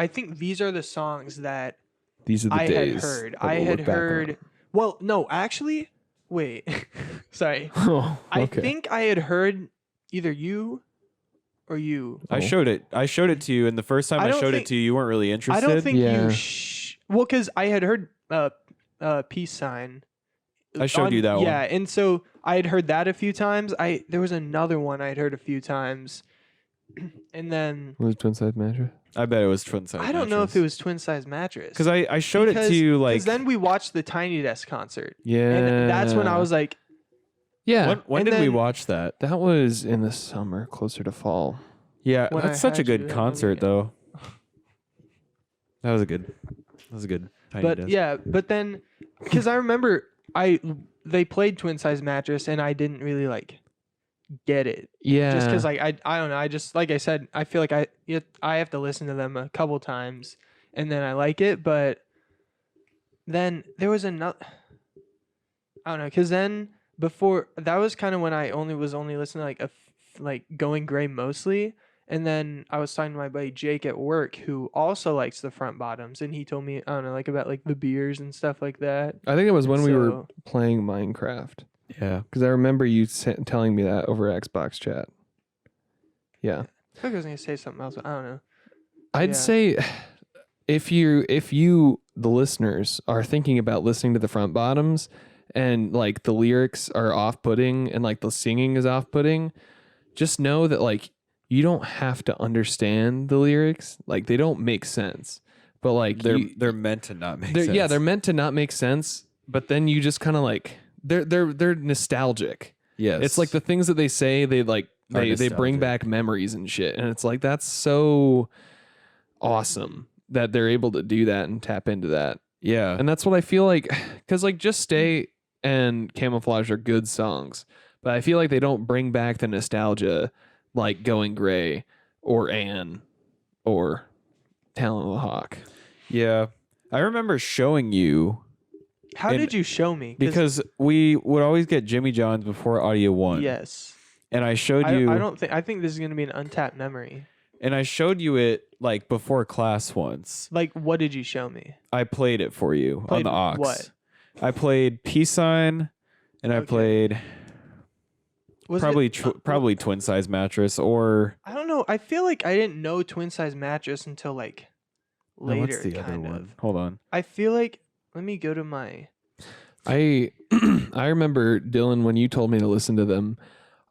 think these are the songs that These are the I days. had heard. that I we'll had look back on. heard. Well, no, actually, wait. Sorry. Oh, I okay. think I had heard either you or you. I Oh. showed it to you, and the first time I I don't showed think- it to you, you weren't really interested. I don't think Yeah. you. Well, because I had heard peace sign. I showed you that one. Yeah, and so I had heard that a few times. There was another one I'd heard a few times, and then Was it Twin Size Mattress? I bet it was Twin Size. I don't know if it was twin size mattress. because I showed it to you like then we watched the Tiny Desk concert, Yeah. and that's when I was like, Yeah. when and did we then- watch that? That was in the summer, closer to fall. Yeah, when that's I such a had you good at concert the- though. That was a good. Tiny but Desk. yeah, but then because I remember they played twin size mattress, and I didn't really like get it. Yeah. Just because like I don't know, I just like I said, I feel like I have to listen to them a couple times and then I like it, but then there was another, I don't know, because then before that was kind of when I was only listening to like Going Gray mostly, and then I was talking to my buddy Jake at work who also likes the front bottoms, and he told me I don't know like about like the beers and stuff like that. I think it was when we were So- playing Minecraft. yeah. Because I remember you telling me that over Xbox chat. Yeah. I think I was gonna say something else, but I don't know. I'd Yeah. say if you the listeners are thinking about listening to the front bottoms and like the lyrics are off-putting and like the singing is off-putting, just know that like you don't have to understand the lyrics. Like they don't make sense. But like They're meant to not make sense. yeah, they're meant to not make sense, but then you just kind of like they're nostalgic. yes. It's like the things that they say, they like Are they bring nostalgic. back memories and shit. And it's like that's so awesome that they're able to do that and tap into that. yeah. And that's what I feel like cuz like Just Stay and Camouflage are good songs, but I feel like they don't bring back the nostalgia like Going Gray or Anne or Talon of the Hawk. Yeah. I remember showing you How And- did you show me? because we would always get Jimmy John's before Audio 1. Yes. And I showed I you don't think. I think this is gonna be an untapped memory. and I showed you it like before class once. Like, what did you show me? I played it for you on Played the aux. what? I played Peace Sign and I Okay. played Was probably it, probably twin size mattress or I don't know. I feel like I didn't know twin size mattress until like no, later. what's the other kind of. one? Hold on. I feel like let me go to my. I I remember Dylan when you told me to listen to them.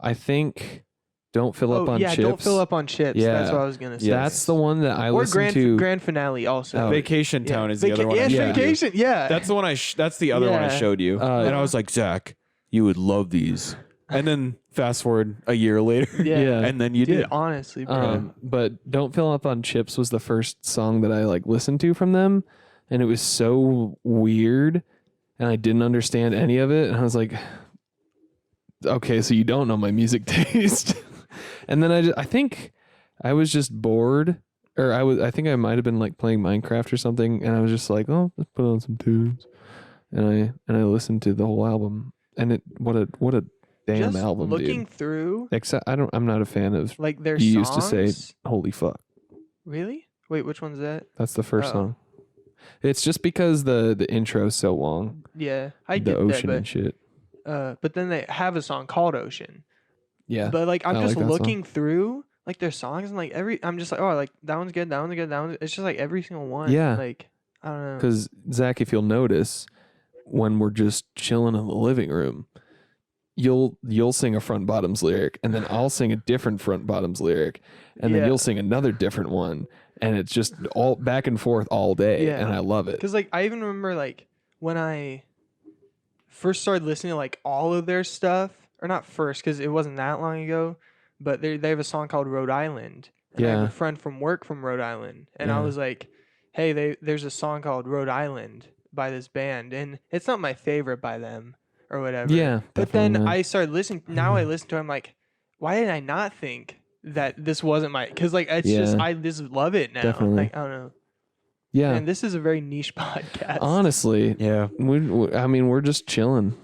I think Don't Fill Up on yeah, Chips. don't fill up on chips. That's Yeah. what I was gonna say. That's the one that I or listened to. grand finale also. Oh. Vacation Yeah. Town is the other one. I Yeah, showed you. vacation. Yeah, That's the one that's the other one I Yeah. showed you. and I was like, Zach, you would love these. And then fast forward a year later, yeah. and then you Dude, did. honestly, bro. But Don't Fill Up on Chips was the first song that I like listened to from them, and it was so weird, and I didn't understand any of it, and I was like, okay, so you don't know my music taste. And then I think I was just bored, or I think I might have been like playing Minecraft or something, and I was just like, oh, let's put on some tunes, and I listened to the whole album, and what a damn Just album, looking dude. through Except I'm not a fan of like their You songs. used to say, holy fuck. Really? Wait, which one's that? That's the first Oh. song. It's just because the intro's so long. Yeah, I The get ocean that, and shit. but then they have a song called Ocean. Yeah. But like I'm I just like that song. looking through like their songs and like I'm just like, oh, like that one's good, that one's good, that one's. It's just like every single one. Yeah. Like I don't know. Because, Zach, if you'll notice, when we're just chilling in the living room, you'll sing a front bottoms lyric, and then I'll sing a different front bottoms lyric, and then Yeah. you'll sing another different one, and it's just all back and forth all day, Yeah. and I love it. Because like I even remember like when I first started listening to like all of their stuff, or not first because it wasn't that long ago, but they have a song called Rhode Island. And I have Yeah. a friend from work from Rhode Island, and I Yeah. was like, hey, there's a song called Rhode Island by this band, and it's not my favorite by them or whatever. Yeah, But then definitely not. I started listening. Now I listen to it. I'm like, why did I not think that this wasn't my? Because like it's just Yeah. I just love it now. Definitely. Like I don't know. Yeah. And this is a very niche podcast. Honestly, Yeah. I mean, we're just chilling.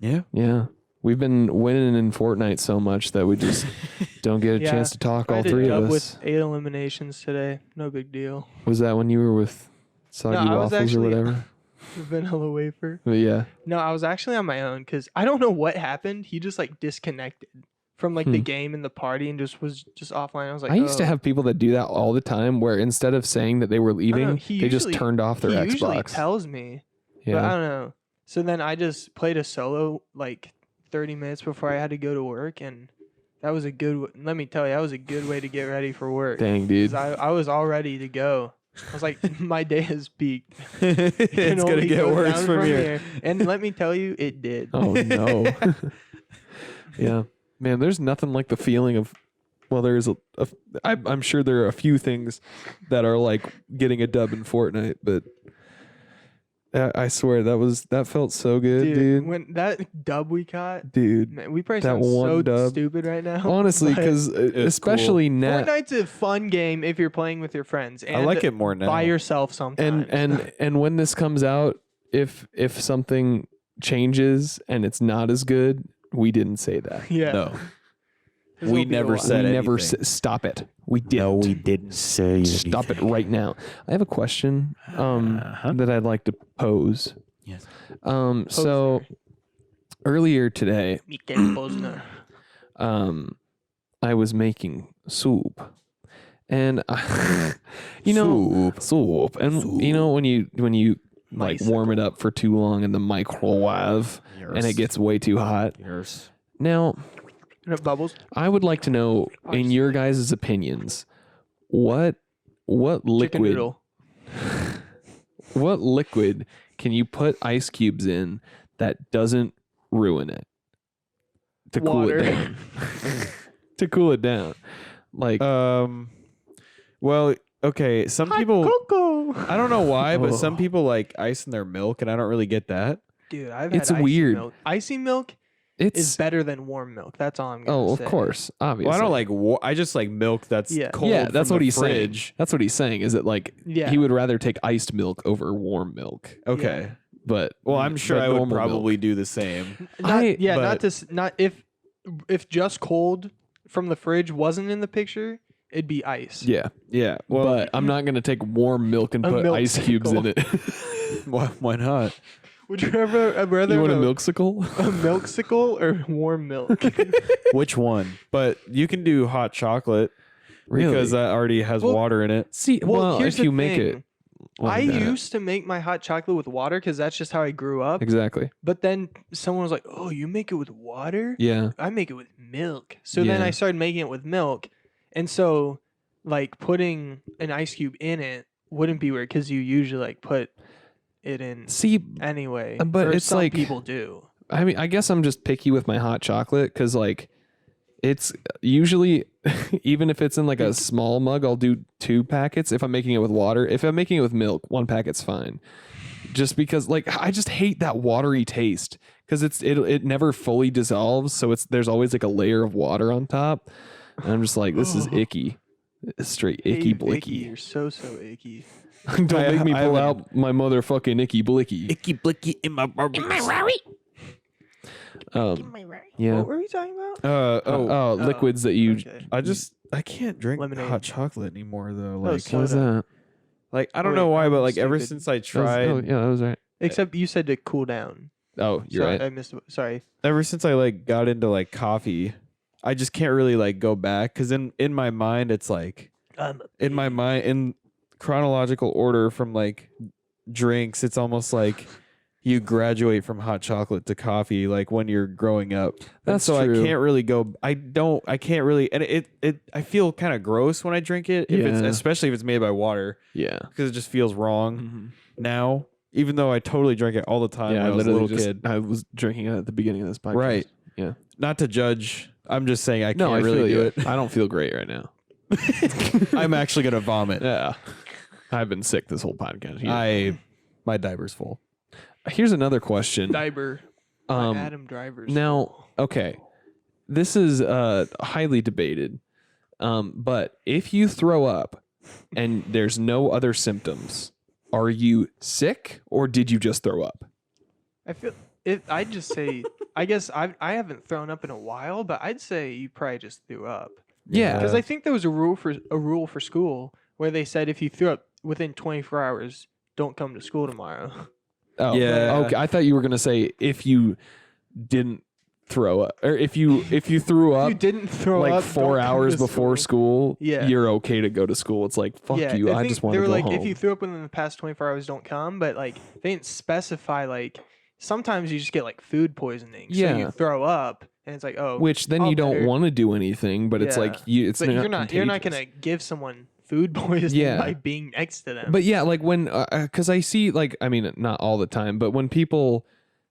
Yeah. Yeah. We've been winning in Fortnite so much that we just don't get a Yeah. chance to talk, I all did three dub of us. with 8 eliminations today. No big deal. Was that when you were with Soggy I was Waffles actually- or whatever? Vanilla wafer. But yeah. No, I was actually on my own because I don't know what happened. He just like disconnected from like the game and the party and just was just offline. I was like, I used to oh. have people that do that all the time where instead of saying that they were leaving, he they just usually- turned off their He usually Xbox. tells me, but I Yeah. don't know. So then I just played a solo like 30 minutes before I had to go to work, and that was a good. Let me tell you, that was a good way to get ready for work. Dang, dude. 'Cause I was all ready to go. I was like, my day has peaked. It's Can gonna only get go worse down from here. And let me tell you, it did. Oh no. Yeah. Man, there's nothing like the feeling of well, there's I'm sure there are a few things that are like getting a dub in Fortnite, but I swear that felt so good, dude. When that dub we caught, Dude. man, we probably That sound one so dub. stupid right now. Honestly, but because especially now, Fortnite's a fun game if you're playing with your friends. And I like it more now. by yourself sometimes. and when this comes out, if something changes and it's not as good, we didn't say that. yeah, No. 'Cause We it'll be a never while. said we never anything. stop it. We didn't. No, we didn't say Stop it right now. I have a question that I'd like to pose. Yes. So earlier today, Mikkel Posner. I was making soup, and you know, soup, and you know when you like warm it up for too long in the microwave, and it gets way too hot. Yours. Now, And it bubbles. I would like to know, in your guys' opinions, what Chicken liquid noodle. what liquid can you put ice cubes in that doesn't ruin it? To cool Water. it down. To cool it down. Like Well, okay. Some people, Cocoa. I don't know why, but some Oh. people like ice in their milk, and I don't really get that. Dude, I've It's had icy weird. Milk. Icy milk it's is better than warm milk. That's all I'm gonna oh, say. of course, obviously. Well, I don't like. I just like milk that's Yeah. cold. Yeah, that's from what the he's saying. fridge. That's what he's saying. Is that like Yeah. he would rather take iced milk over warm milk? Okay. But Well, I'm sure but I would normal probably milk. do the same. Not, I- not but- to not if just cold from the fridge wasn't in the picture, it'd be ice. Yeah, Yeah. Well, but I'm not gonna take warm milk and A put milk ice cubes in pickle. it. why not? Would you ever rather You want a have milksicle? a milksicle or warm milk? Which one? But you can do hot chocolate Really? because that already has Well, water in it. See, well, here's if you the make thing. it, like I that. used to make my hot chocolate with water because that's just how I grew up. Exactly. But then someone was like, "Oh, you make it with water? Yeah. I make it with milk." So then Yeah. I started making it with milk, and so like putting an ice cube in it wouldn't be weird because you usually like put it in See, anyway. but or it's some like- people do. I mean, I guess I'm just picky with my hot chocolate because, like, it's usually, even if it's in like a small mug, I'll do 2 packets if I'm making it with water. If I'm making it with milk, 1 packet's fine. Just because, like, I just hate that watery taste because it never fully dissolves, so there's always like a layer of water on top. And I'm just like, this is icky. It's straight icky Hey, blicky. Vicky, you're so icky. Don't make me I pull haven't- out my motherfucking icky blicky. Icky blicky in my Rari. Yeah. What were we talking about? Oh, liquids that you. Okay. I can't drink Lemonade. hot chocolate anymore though. Oh, Like, so- What was that? like I don't Wait, know why, but I'm like ever stupid. since I That was- tried, oh, yeah, that was right. Except you said to cool down. Oh, you're Sorry, right. I missed. Sorry. ever since I like got into like coffee, I just can't really like go back because in my mind it's like in my mind in chronological order from like drinks, it's almost like you graduate from hot chocolate to coffee like when you're growing up. And That's so true. I can't really go I can't really, and it I feel kind of gross when I drink it if it's Yeah. especially if it's made by water Yeah. because it just feels wrong now, even though I totally drank it all the time Yeah, when I I was a literally little just kid. I was drinking it at the beginning of this podcast. Right. Yeah. Not to judge, I'm just saying I can't No, I really feel do you. it. I don't feel great right now. I'm actually gonna vomit. Yeah. I've been sick this whole podcast. Yeah. My diaper's full. Here's another question. Diber. Adam Driver's. Now, okay, this is highly debated, but if you throw up and there's no other symptoms, are you sick or did you just throw up? I feel I'd just say. I guess I haven't thrown up in a while, but I'd say you probably just threw up. Yeah. Because I think there was a rule for school where they said if you threw up within 24 hours, don't come to school tomorrow. Oh, Yeah. Okay, I thought you were gonna say if you didn't throw up, or if you threw If up you didn't throw like up 4 don't come hours to before school, Yeah. you're okay to go to school. It's like fuck you. I think just want they to were go like, home. if you threw up within the past 24 hours, don't come. But like, they didn't specify. Like, sometimes you just get like food poisoning. So Yeah. you throw up, and it's like, oh, Which then I'll you don't better- want to do anything, but it's Yeah. like it's but you're not contagious. gonna give someone food poisoning Yeah. by being next to them. But yeah, like when, because I see, like, I mean, not all the time, but when people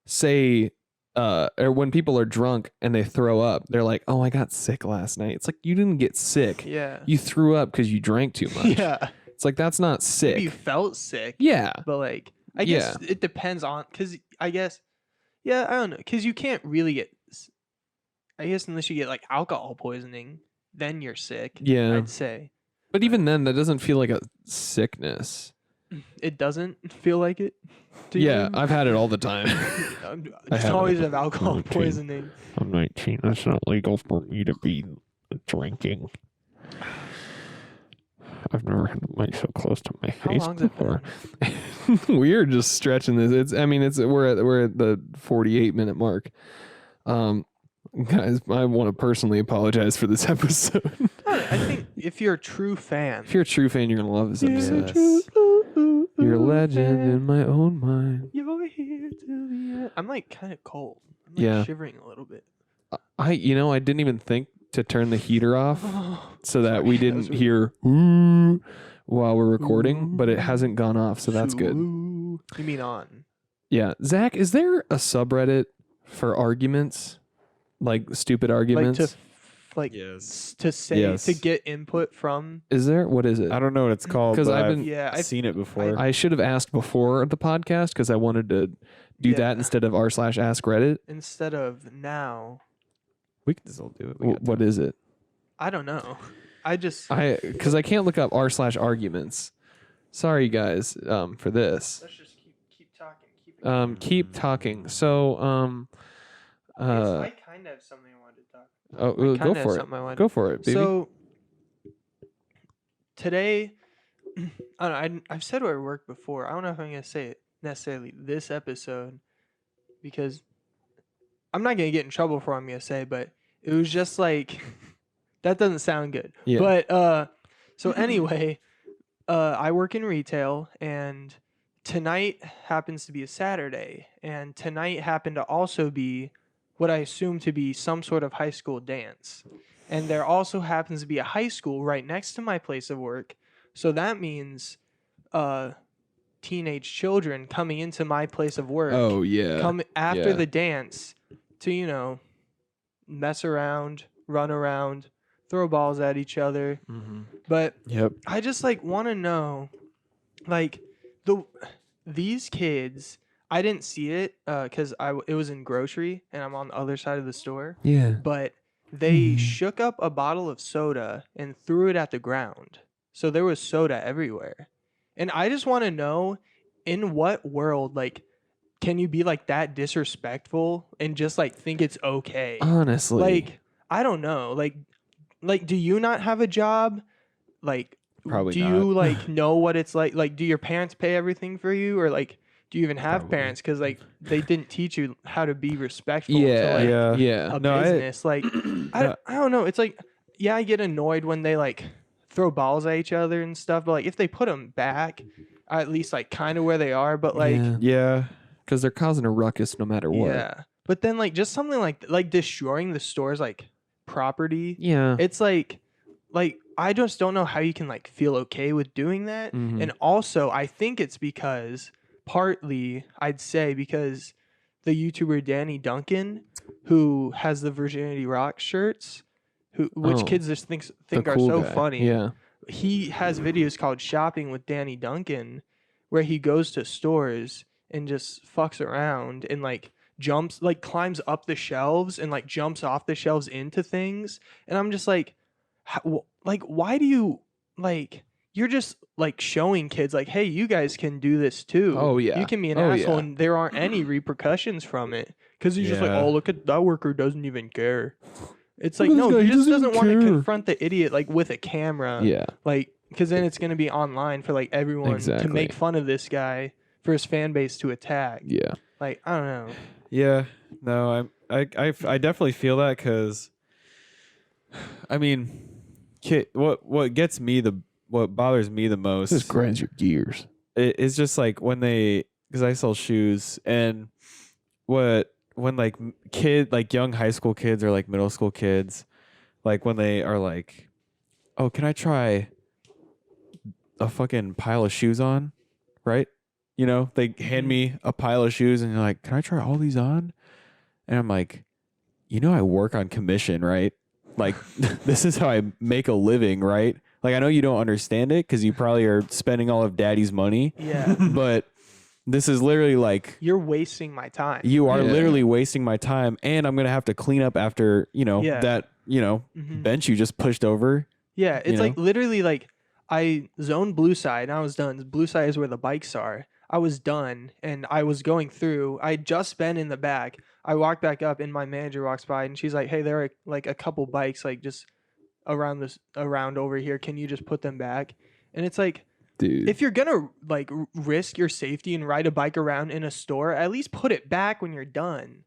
say, or when people are drunk and they throw up, they're like, "Oh, I got sick last night." It's like you didn't get sick. yeah, You threw up because you drank too much. yeah, It's like that's not sick. maybe you felt sick. Yeah. But like, I guess it depends on because I guess, yeah, I don't know because you can't really get. I guess unless you get like alcohol poisoning, then you're sick. Yeah. I'd say But even then, that doesn't feel like a sickness. it doesn't feel like it. To Yeah, you? I've had it all the time. Just haven't. always have alcohol Okay. poisoning. I'm 19. That's not legal for me to be drinking. I've never had the mic so close to my How face long's it before. been? We're just stretching this. We're at the 48-minute mark. Guys, I want to personally apologize for this episode. I think if you're a true fan, If you're a true fan, you're gonna love this episode. Yes. You're a legend in my own mind. You're here till the end. I'm like kind of cold. I'm like Yeah. shivering a little bit. I didn't even think to turn the heater off so that we Sorry, that was didn't really- hear "Ooh" while we're recording, but it hasn't gone off, so that's good. Ooh. You mean on? Yeah, Zach, is there a subreddit for arguments, like stupid Like arguments? to like Yes. to say Yes. to get input from. Is there? What is it? I don't know what it's called 'Cause but I've I've been- Yeah, I've seen it before. I should have asked before the podcast because I wanted to do Yeah. that instead of r/ask Reddit. Instead of now. we can still do it. We got What time. is it? I don't know. I just Because I can't look up r/arguments. Sorry guys, for this. let's just keep talking. Keep talking. So I kind of have something I wanted to talk. oh, I go kinda have for it. something I wanted Go for it, baby. So today, I don't know. I've said where I work before. I don't know if I'm gonna say it. necessarily this episode because I'm not gonna get in trouble for what I'm gonna say, but it was just like that doesn't sound good. Yeah. But so anyway, I work in retail, and tonight happens to be a Saturday, and tonight happened to also be what I assume to be some sort of high school dance. And there also happens to be a high school right next to my place of work. So that means teenage children coming into my place of work Oh yeah. come after Yeah. the dance to, mess around, run around, throw balls at each other. But Yep. I just want to know, these kids. I didn't see it because it was in grocery and I'm on the other side of the store. Yeah. But they shook up a bottle of soda and threw it at the ground. So there was soda everywhere. And I just want to know, in what world, can you be that disrespectful and just think it's okay? Honestly. I don't know. Do you not have a job? Probably do you know what it's like? Do your parents pay everything for you, or do you even have Probably. parents? Because they didn't teach you how to be respectful Yeah. to Yeah. Yeah. a No, business. I don't know. It's yeah, I get annoyed when they throw balls at each other and stuff, but if they put them back, at least kind of where they are. But Yeah. Because they're causing a ruckus no matter what. yeah. But then just something like destroying the store's property. Yeah. It's I just don't know how you can feel okay with doing that. Mhm. And also, I think it's because partly I'd say because the YouTuber Danny Duncan, who has the Virginity Rock shirts, which Oh, kids just think The are cool so guy. funny. Yeah. He has videos called Shopping with Danny Duncan, where he goes to stores and just fucks around and jumps, climbs up the shelves and jumps off the shelves into things. And I'm just why do you you're just showing kids hey, you guys can do this too. Oh, yeah. You can be an Oh, asshole yeah. and there aren't any repercussions from it. Because he's just Yeah. oh, look at that worker doesn't even care. It's Look at no, this guy, he he just doesn't doesn't want to care. confront the idiot with a camera. Yeah. Because then it's going to be online for everyone to Exactly. make fun of this guy for his fan base to attack. Yeah. I don't know. Yeah. No, I definitely feel that because, I mean, what bothers me the most This grinds your gears. it's just when because I sell shoes, and when young high school kids or middle school kids, when they are oh, can I try a fucking pile of shoes on, right? They hand me a pile of shoes and you're like, can I try all these on? And I'm like, I work on commission, right? This is how I make a living, right? I know you don't understand it because you probably are spending all of daddy's money, Yeah. but this is literally You're wasting my time. you are Yeah. literally wasting my time, and I'm going to have to clean up after, Yeah. that, Mhm. bench you just pushed over. Yeah, it's know? literally I zoned blue side and I was done. Blue side is where the bikes are. I was done and I was going through. I'd just been in the back. I walked back up and my manager walks by and she's like, "Hey, there are a couple bikes just around over here. Can you just put them back?" And it's Dude. if you're gonna risk your safety and ride a bike around in a store, at least put it back when you're done.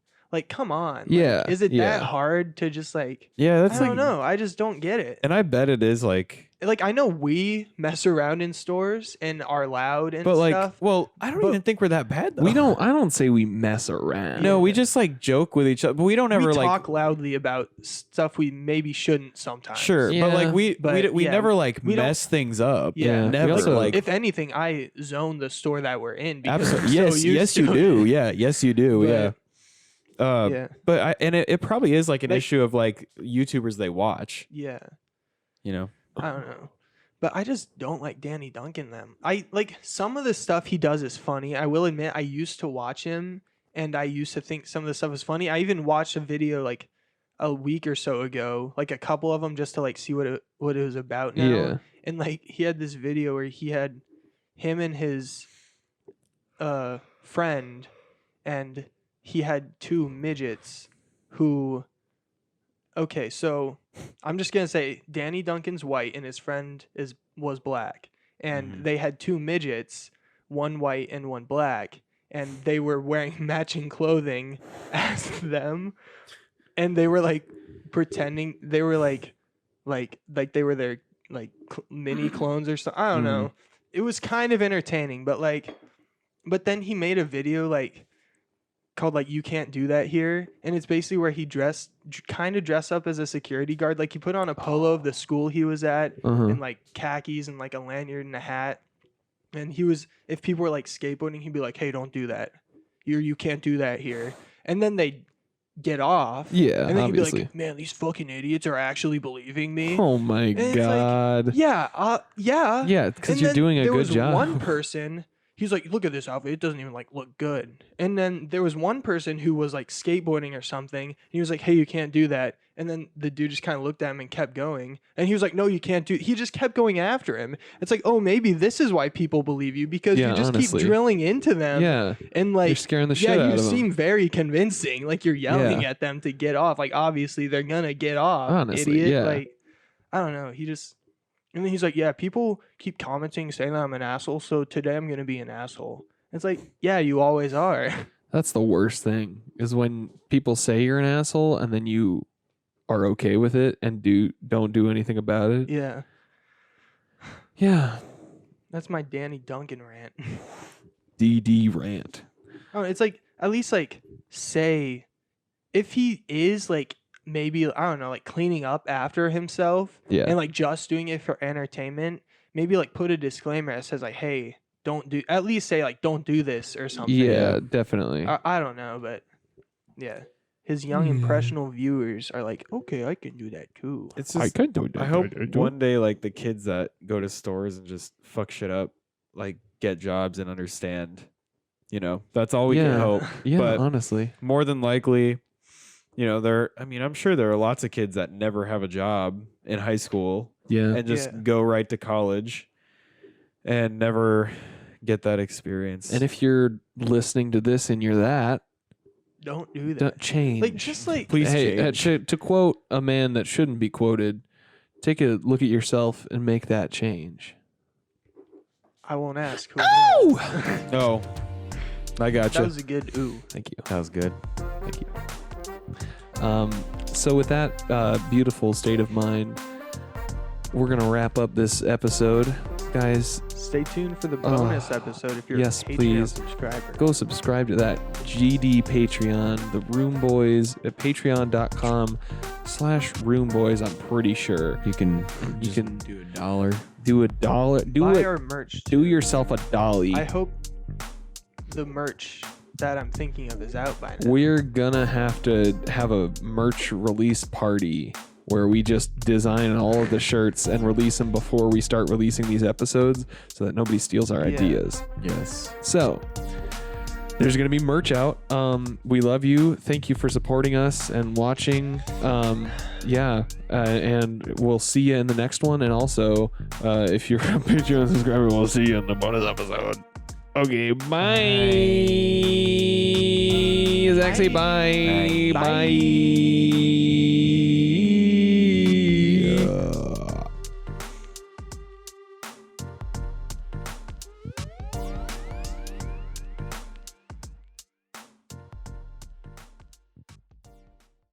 Come on. Yeah, Is it yeah. that hard to just Yeah, that's I don't know. I just don't get it. And I bet it is I know we mess around in stores and are loud and but stuff. well, I don't but- even think we're that bad though. I don't say we mess around. No, we just joke with each other, but we don't ever we talk loudly about stuff we maybe shouldn't sometimes. Sure, Yeah. but we yeah, never we don't- mess things up. Yeah. never We also- If anything, I zone the store that we're in because Absolutely. I'm so used Yes, to you it. do. Yeah, yes, you do. But- yeah. Yeah. But it probably is an issue of YouTubers they watch. Yeah. You know. I don't know. But I just don't like Danny Duncan them. I some of the stuff he does is funny. I will admit I used to watch him and I used to think some of the stuff was funny. I even watched a video a week or so ago, a couple of them just to see what it was about now. Yeah. And he had this video where he had him and his friend, and he had two midgets who okay, so I'm just gonna say Danny Duncan's white and his friend was black. And Mhm. they had two midgets, one white and one black. and they were wearing matching clothing as them, and they were like pretending they were like they were their like mini clones or something. I don't know. It was kind of entertaining, but then he made a video like called like "You Can't Do That Here," and it's basically where he kind of dressed up as a security guard. Like he put on a polo of the school he was at and like khakis and like a lanyard and a hat. And he was, if people were like skateboarding, he'd be like, "Hey, don't do that. You can't do that here." And then they get off. Yeah, and then obviously. he'd be like, "Man, these fucking idiots are actually believing me." Oh my And it's like, god. yeah. Yeah, because And you're then doing a there good was job. one person, he's like, "Look at this outfit. It doesn't even like look good." And then there was one person who was like skateboarding or something. And he was like, "Hey, you can't do that." And then the dude just kind of looked at him and kept going. And he was like, "No, you can't do." He just kept going after him. It's like, oh, maybe this is why people believe you, because Yeah, you just honestly. keep drilling into them. Yeah, And like you're scaring the yeah, shit out you of them. seem very convincing. Like you're yelling Yeah. at them to get off. Like obviously they're gonna get off. Honestly, idiot. yeah. Like I don't know. And then he's like, "Yeah, people keep commenting saying that I'm an asshole, so today I'm gonna be an asshole." It's like, yeah, you always are. That's the worst thing, is when people say you're an asshole and then you are okay with it and don't do anything about it. Yeah, Yeah. that's my Danny Duncan rant. DD rant. Oh, it's like at least like say if he is like maybe I don't know like cleaning up after himself Yeah. and like just doing it for entertainment, maybe like put a disclaimer that says like, "Hey, don't do." At least say like, "Don't do this" or something. Yeah, definitely. I don't know, but yeah, his young impressionable viewers are like, "Okay, I can do that too." It's just, can do I hope one day like the kids that go to stores and just fuck shit up, like get jobs and understand. You know, that's all we can hope. Yeah, but honestly. more than likely, you know, I'm sure there are lots of kids that never have a job in high school Yeah. and just Yeah. go right to college and never get that experience. And if you're listening to this and you're that, Don't do that. don't change. Like just like Please hey, change. to quote a man that shouldn't be quoted, take a look at yourself and make that change. I won't ask. Who No, I got that you. was a good ooh. Thank you. That was good. Thank you. So with that beautiful state of mind, we're gonna wrap up this episode, guys. Stay tuned for the bonus episode if you're yes, a Patreon please. subscriber. Go subscribe to that GD Patreon, the Room Boys at patreon.com/Room Boys. I'm pretty sure You can do $1. do a dollar, Buy our merch. do yourself a dolly. I hope the merch that I'm thinking of is out by now. We're gonna have to have a merch release party where we just design all of the shirts and release them before we start releasing these episodes so that nobody steals our Yeah. ideas. Yes. So there's going to be merch out. We love you. Thank you for supporting us and watching. And we'll see you in the next one. And also, if you're a Patreon subscriber, we'll see you in the bonus episode. Okay, bye. Zach, say bye. Bye. Bye.